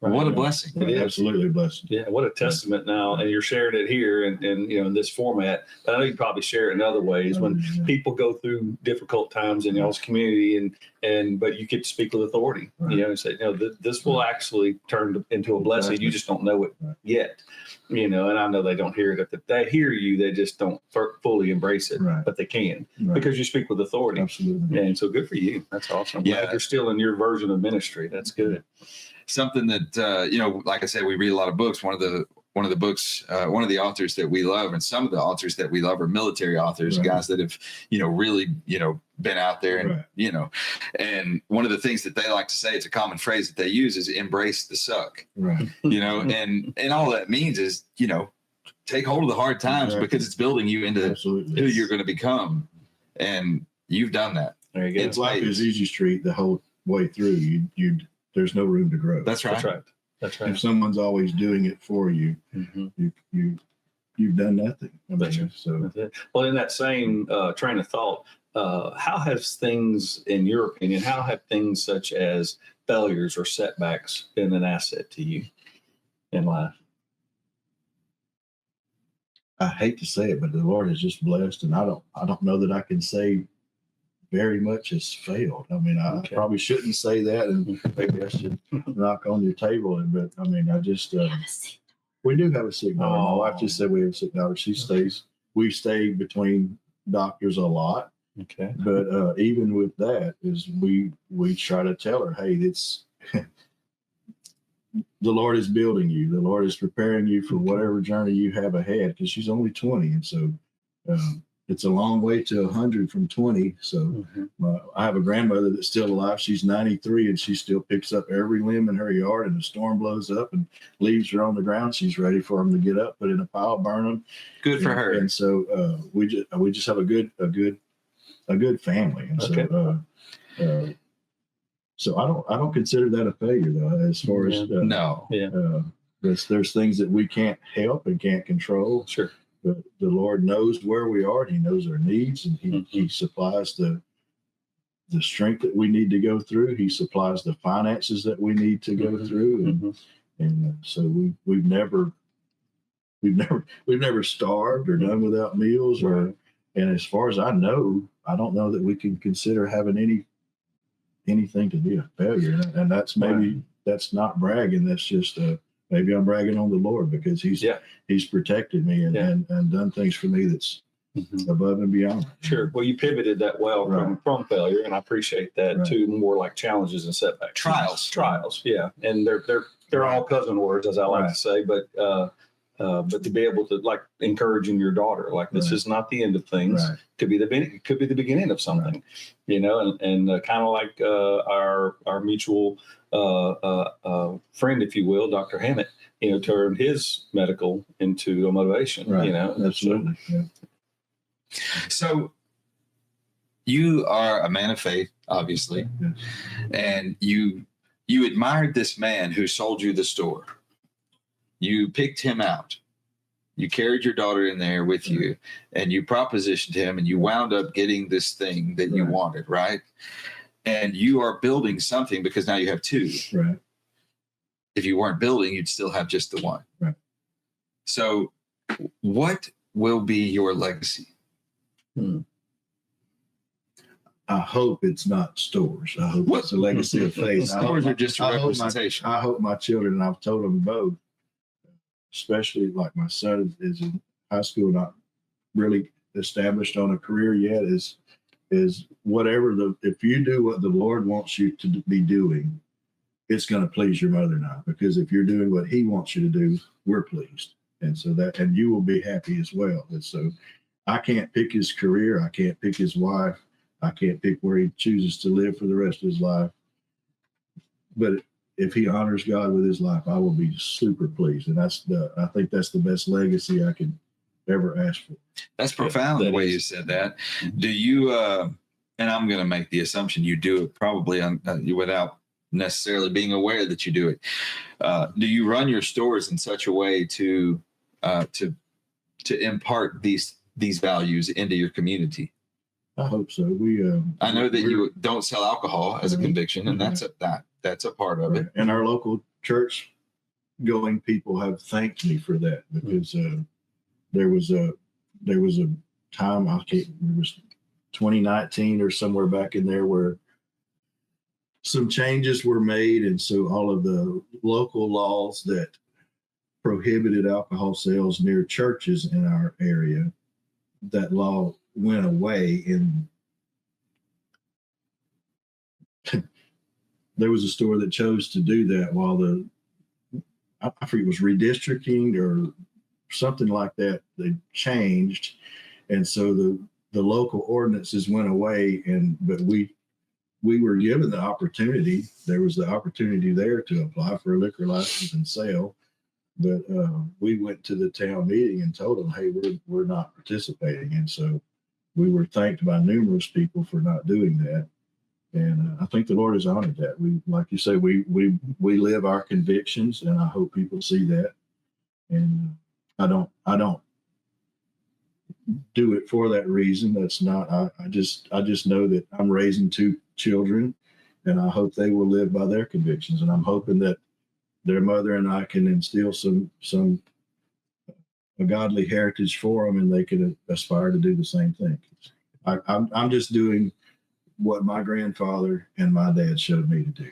What a blessing. It is absolutely a blessing. Yeah, what a testament now. And you're sharing it here and in this format. But I know you probably share it in other ways when people go through difficult times in y'all's community but you get to speak with authority, and say, this will actually turn into a blessing. Exactly. You just don't know it yet, and I know they don't hear it. If they hear you, they just don't fully embrace it, but they can because you speak with authority. Absolutely. And so good for you. That's awesome. Yeah. You're still in your version of ministry. That's good. Something that like I said, we read a lot of books. One of the books, one of the authors that we love, and some of the authors that we love are military authors, guys that have really been out there, and and one of the things that they like to say, it's a common phrase that they use, is embrace the suck. And all that means is take hold of the hard times because it's building you into who you're going to become, and you've done that. There you go. It's life is easy street the whole way through. You there's no room to grow. That's right. If someone's always doing it for you, you've done nothing. So well, in that same train of thought, how has things, in your opinion, how have things such as failures or setbacks been an asset to you in life? I hate to say it, but the Lord has just blessed, and I don't know that I can say very much has failed. I mean, I probably shouldn't say that, and maybe I should knock on your table. But I mean, I just we do have a sick daughter. My wife just said we have a sick daughter. We stay between doctors a lot. Okay. But even with that, is we try to tell her, hey, it's the Lord is building you. The Lord is preparing you for whatever journey you have ahead. Because she's only 20, and so. It's a long way to 100 from 20. So I have a grandmother that's still alive. She's 93, and she still picks up every limb in her yard. And the storm blows up and leaves are on the ground. She's ready for them to get up, put in a pile, burn them. Good for her. And so we just have a good family. And so I don't consider that a failure though. As far as there's things that we can't help and can't control. Sure. But the Lord knows where we are, and He knows our needs, and He supplies the strength that we need to go through. He supplies the finances that we need to go through, and so we've never starved or done without meals, and as far as I know, I don't know that we can consider having anything to be a failure, and that's that's not bragging. That's just maybe I'm bragging on the Lord because He's protected me and done things for me that's above and beyond. Sure. Well, you pivoted that well from failure, and I appreciate that to more like challenges and setbacks. Trials. Yeah. And they're all cousin words, as I like to say, but to be able to like encouraging your daughter, like this is not the end of things. Could be the beginning of something, and kind of like our mutual friend, if you will, Dr. Hammett, turned his medical into a motivation, Absolutely. So you are a man of faith, obviously, and you admired this man who sold you the store. You picked him out. You carried your daughter in there with you, and you propositioned him, and you wound up getting this thing that you wanted, right? And you are building something because now you have two. Right. If you weren't building, you'd still have just the one. Right. So what will be your legacy? I hope it's not stores. I hope it's a legacy of faith. Stores are just a representation. I hope my children, and I've told them both, especially like my son is in high school, not really established on a career yet, is whatever if you do what the Lord wants you to be doing, it's going to please your mother and I, because if you're doing what He wants you to do, we're pleased. And so and you will be happy as well. And so I can't pick his career. I can't pick his wife. I can't pick where he chooses to live for the rest of his life. But if he honors God with his life, I will be super pleased. And I think that's the best legacy I could ever ask for. That's profound the way you said that. Do you, and I'm going to make the assumption you do it probably without necessarily being aware that you do it. Do you run your stores in such a way to impart these values into your community? I hope so. I know that you don't sell alcohol as a conviction, and that's a part of it. And our local church going people have thanked me for that, because there was a time, it was 2019 or somewhere back in there, where some changes were made, and so all of the local laws that prohibited alcohol sales near churches in our area, that law went away. And there was a store that chose to do that while I forget, it was redistricting or something like that. They changed, and so the local ordinances went away. But we were given the opportunity. There was the opportunity there to apply for a liquor license and sell. But we went to the town meeting and told them, hey, we're not participating. And so we were thanked by numerous people for not doing that. And I think the Lord has honored that. We, like you say, we live our convictions, and I hope people see that. And I don't do it for that reason. That's not. I just know that I'm raising 2 children, and I hope they will live by their convictions. And I'm hoping that their mother and I can instill a godly heritage for them, and they can aspire to do the same thing. I'm just doing what my grandfather and my dad showed me to do.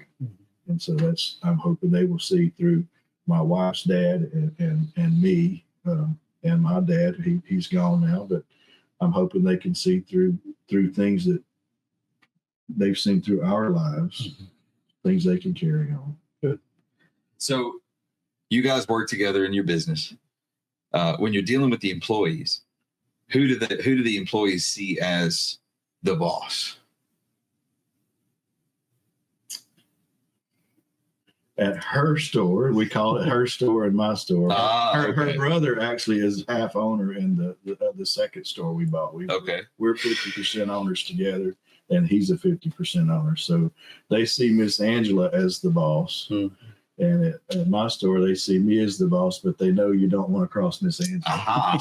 And so I'm hoping they will see through my wife's dad and me, and my dad. He's gone now, but I'm hoping they can see through things that they've seen through our lives, things they can carry on. Good. So you guys work together in your business. When you're dealing with the employees, who do the employees see as the boss? At her store, we call it her store and my store. Her Okay. brother actually is half owner in the second store we bought. We're 50% owners together, and he's a 50% owner. So they see Miss Angela as the boss. And at my store, they see me as the boss, but they know you don't want to cross Miss Angela.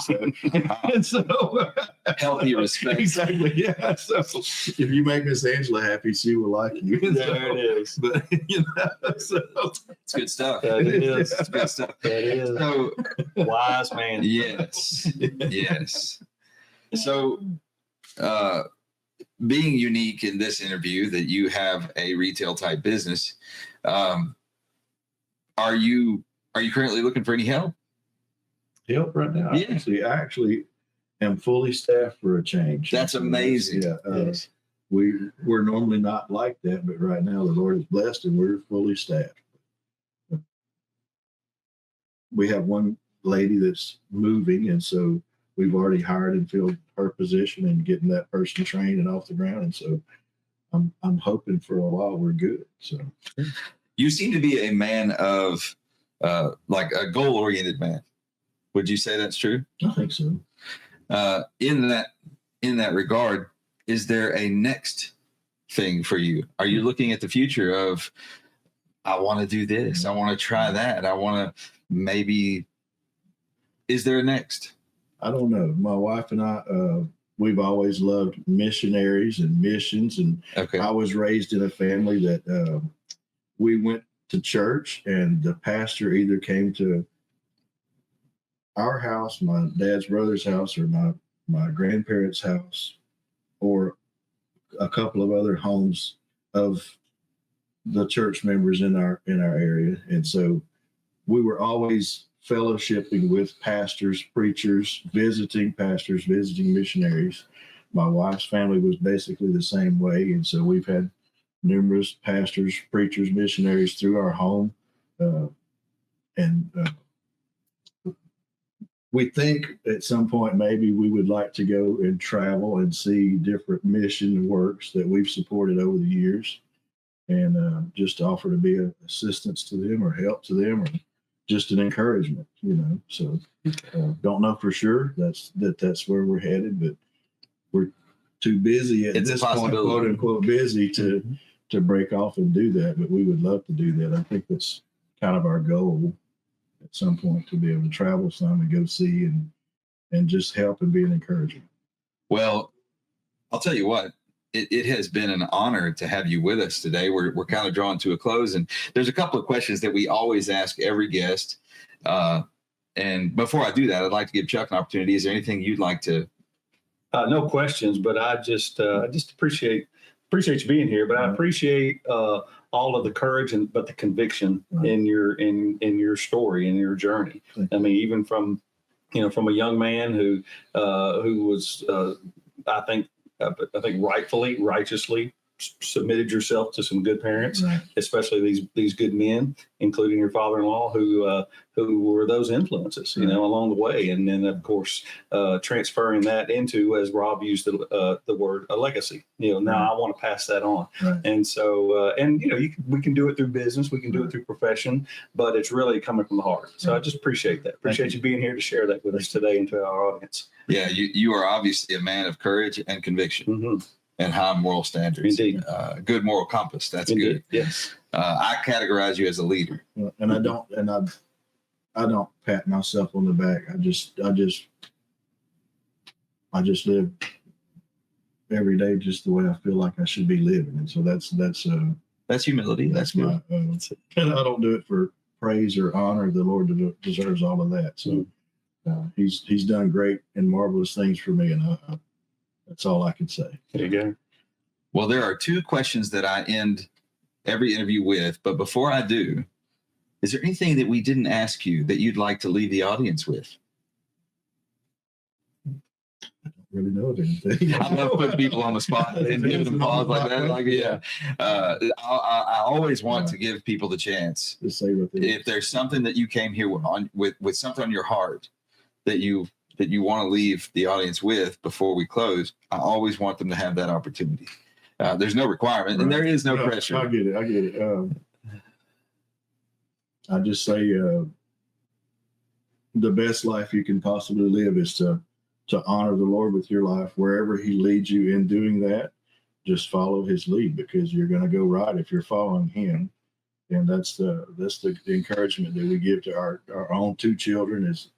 And so Healthy respect. Exactly. Yeah. So if you make Miss Angela happy, she will like you. There it is. But so It's good stuff. That is. It's good stuff. That is. So Wise man. yes. So being unique in this interview that you have a retail type business, are you currently looking for any help? Help right now. Yeah. I actually am fully staffed for a change. That's amazing. Yeah. Yes. We're normally not like that, but right now the Lord is blessed and we're fully staffed. We have one lady that's moving, and so we've already hired and filled her position and getting that person trained and off the ground. And so I'm hoping for a while we're good. So You seem to be a man of like a goal-oriented man. Would you say that's true? I think so. In that regard, is there a next thing for you? Are you looking at the future of, I want to do this, I want to try that, I want to maybe, is there a next? I don't know. My wife and I, we've always loved missionaries and missions. And Okay. I was raised in a family that we went to church, and the pastor either came to our house, my dad's brother's house, or my grandparents' house, or a couple of other homes of the church members in our area. And so we were always fellowshipping with pastors, preachers, visiting pastors, visiting missionaries. My wife's family was basically the same way. And so we've had numerous pastors, preachers, missionaries through our home. And we think at some point maybe we would like to go and travel and see different mission works that we've supported over the years, and just offer to be an assistance to them or help to them or just an encouragement, So don't know for sure that's where we're headed, but we're too busy at this point, quote unquote, busy to break off and do that. But we would love to do that. I think that's kind of our goal at some point, to be able to travel some and go see and just help and be an encouragement. Well, I'll tell you what, it has been an honor to have you with us today. We're kind of drawing to a close, and there's a couple of questions that we always ask every guest. And before I do that, I'd like to give Chuck an opportunity. Is there anything you'd like to? No questions, but I just appreciate you being here. But I appreciate all of the courage but the conviction in your story, in your journey. I mean, even from a young man who was I think righteously submitted yourself to some good parents, especially these good men, including your father-in-law, who were those influences, along the way. And then, of course, transferring that into, as Rob used the word, a legacy. Now I want to pass that on. And so, we can do it through business, we can do it through profession, but it's really coming from the heart. So I just appreciate that. Appreciate you being here to share that with us today and to our audience. Yeah, you are obviously a man of courage and conviction. And high moral standards. Indeed. Good moral compass. That's Indeed. good. Yes. I categorize you as a leader. And I don't pat myself on the back. I just live every day just the way I feel like I should be living. And so that's humility. That's good. And I don't do it for praise or honor. The Lord deserves all of that. So he's done great and marvelous things for me. And that's all I can say. There you go. Well, there are two questions that I end every interview with, but before I do, is there anything that we didn't ask you that you'd like to leave the audience with? I don't really know of anything. I love putting people on the spot and giving them pause like that. I always want to give people the chance to say what if there's something that you came here with something on your heart that you want to leave the audience with before we close. I always want them to have that opportunity. There's no requirement, and there is no pressure. I get it. I just say the best life you can possibly live is to honor the Lord with your life. Wherever he leads you in doing that, just follow his lead, because you're going to go right if you're following him. And that's the encouragement that we give to our own two children is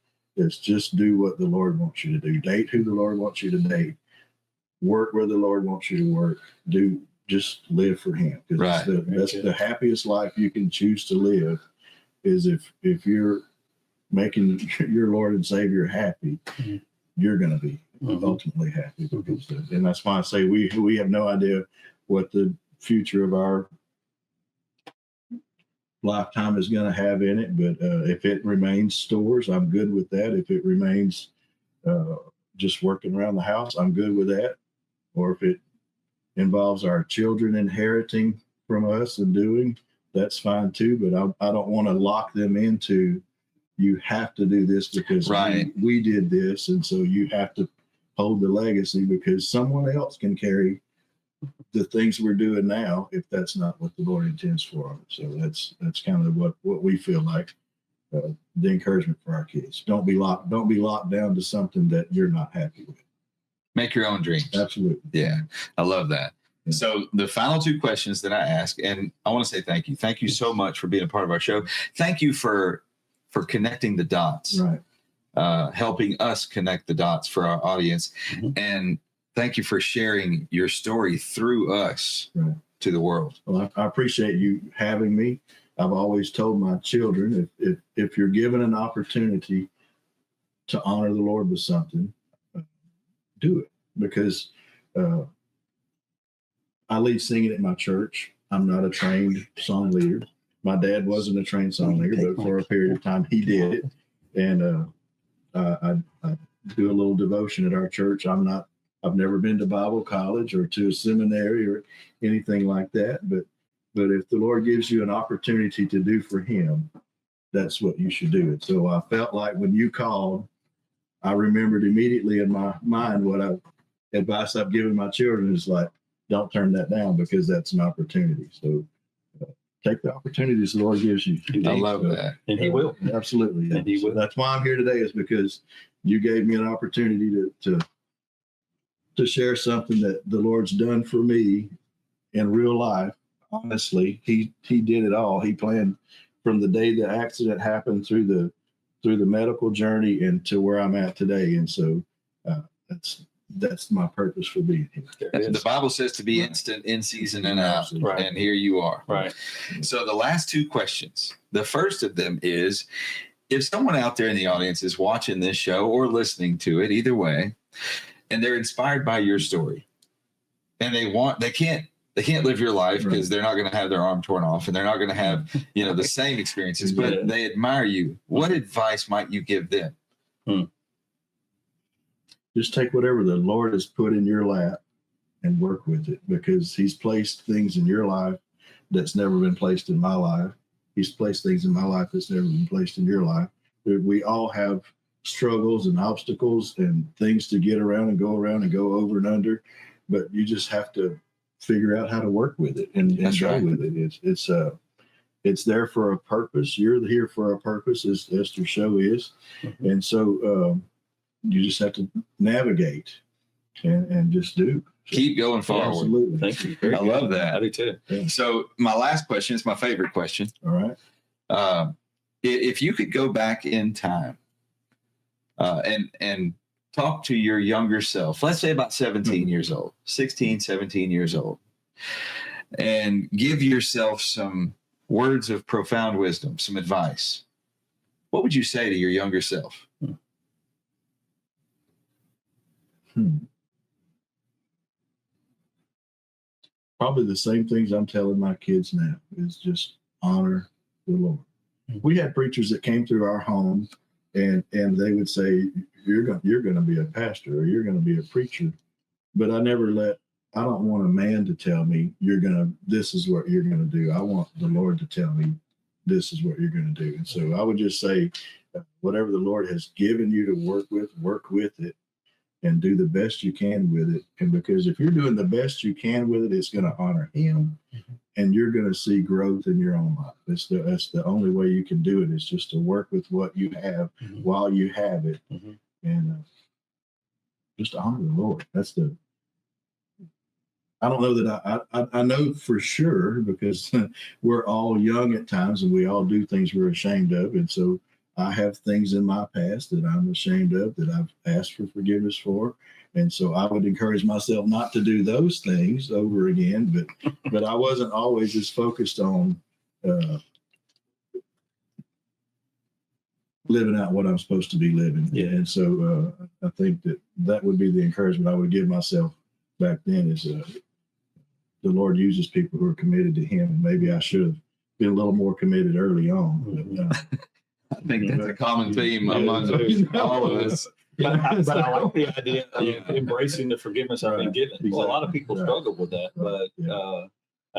just do what the Lord wants you to do. Date who the Lord wants you to date. Work where the Lord wants you to work. Just live for him. Right. That's the happiest life you can choose to live, is if you're making your Lord and Savior happy, you're going to be ultimately happy. And that's why I say we have no idea what the future of our lifetime is going to have in it, but if it remains stores, I'm good with that. If it remains just working around the house, I'm good with that. Or if it involves our children inheriting from us and doing, that's fine too. But I don't want to lock them into, you have to do this because we did this, and so you have to hold the legacy, because someone else can carry the things we're doing now if that's not what the Lord intends for them. So that's kind of what we feel like the encouragement for our kids. Don't be locked down to something that you're not happy with. Make your own dreams. Absolutely. Yeah, I love that. Yeah. So the final two questions that I ask, and I want to say thank you. Thank you so much for being a part of our show. Thank you for connecting the dots, helping us connect the dots for our audience. And thank you for sharing your story through us to the world. Well, I appreciate you having me. I've always told my children, if you're given an opportunity to honor the Lord with something, do it. Because I lead singing at my church. I'm not a trained song leader. My dad wasn't a trained song leader, but for a period of time he did it. And I do a little devotion at our church. I've never been to Bible college or to a seminary or anything like that. But if the Lord gives you an opportunity to do for him, that's what you should do. And so I felt like when you called, I remembered immediately in my mind what advice I've given my children is like, don't turn that down because that's an opportunity. So take the opportunities the Lord gives you. I love that. And He will. Absolutely. Yeah. And He will. So that's why I'm here today, is because you gave me an opportunity to share something that the Lord's done for me in real life. Honestly, he did it all. He planned from the day the accident happened through the medical journey and to where I'm at today. And so that's my purpose for being here. The Bible says to be instant, in season and out. Right. And here you are. Right. So the last two questions, the first of them is, if someone out there in the audience is watching this show or listening to it, either way, and they're inspired by your story, and they can't live your life because they're not going to have their arm torn off, and they're not going to have, the same experiences, but they admire you. What advice might you give them? Just take whatever the Lord has put in your lap and work with it, because He's placed things in your life that's never been placed in my life. He's placed things in my life that's never been placed in your life. We all have struggles and obstacles and things to get around and go over and under, but you just have to figure out how to work with it and go with it. It's there for a purpose. You're here for a purpose, as Esther's show is. And so you just have to navigate and just do. Keep going forward. Absolutely. Thank you. I love that. I do too. Yeah. So my last question is my favorite question. All right. If you could go back in time and talk to your younger self, let's say about 17 years old, 16, 17 years old, and give yourself some words of profound wisdom, some advice, what would you say to your younger self? Probably the same things I'm telling my kids now, is just honor the Lord. We had preachers that came through our home and they would say, you're going to be a pastor, or you're going to be a preacher. But I don't want a man to tell me this is what you're going to do. I want the Lord to tell me this is what you're going to do. And so I would just say, whatever the Lord has given you to work with it, and do the best you can with it. And because if you're doing the best you can with it, it's going to honor Him, and you're going to see growth in your own life. That's the only way you can do it, is just to work with what you have while you have it, and just honor the Lord. I don't know that I know for sure, because we're all young at times and we all do things we're ashamed of. And so I have things in my past that I'm ashamed of, that I've asked for forgiveness for. And so I would encourage myself not to do those things over again, but I wasn't always as focused on living out what I'm supposed to be living. Yeah. And so I think that would be the encouragement I would give myself back then, is the Lord uses people who are committed to Him. And maybe I should have been a little more committed early on. But, I think that's a common theme among all of us. But I like the idea of embracing the forgiveness I've been given. Well, a lot of people struggle with that, but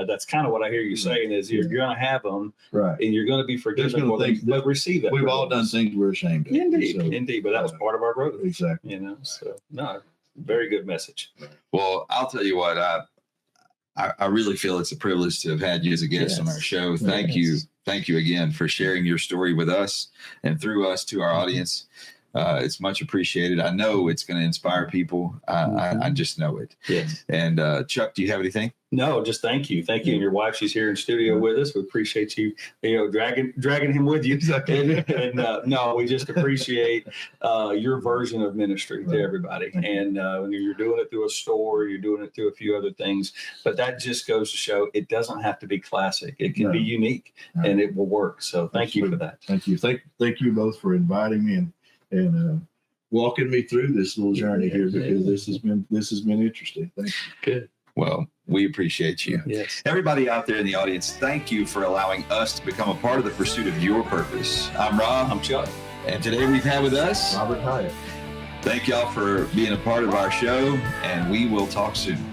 that's kind of what I hear you saying, is you're going to have them, right, and you're going to be forgiven for them, but receive it. We've all done things we're ashamed of. Indeed, but that was part of our growth. Exactly. So no, very good message. Well, I'll tell you what, I really feel it's a privilege to have had you as a guest on our show. Thank you. Thank you again for sharing your story with us and through us to our audience. It's much appreciated. I know it's going to inspire people. I just know it. Yes. And Chuck, do you have anything? No, just thank you. Thank you. And your wife, she's here in studio with us. We appreciate you, dragging him with you. Exactly. And no, we just appreciate your version of ministry to everybody. And you're doing it through a store, you're doing it through a few other things, but that just goes to show it doesn't have to be classic. It can be unique and it will work. So thank you for that. Thank you. Thank you both for inviting me and walking me through this little journey here, because this has been interesting. Thank you. Good. Well, we appreciate you. Yes. Everybody out there in the audience, thank you for allowing us to become a part of the pursuit of your purpose. I'm Rob. I'm Chuck. And today we've had with us Robert Hyatt. Thank y'all for being a part of our show, and we will talk soon.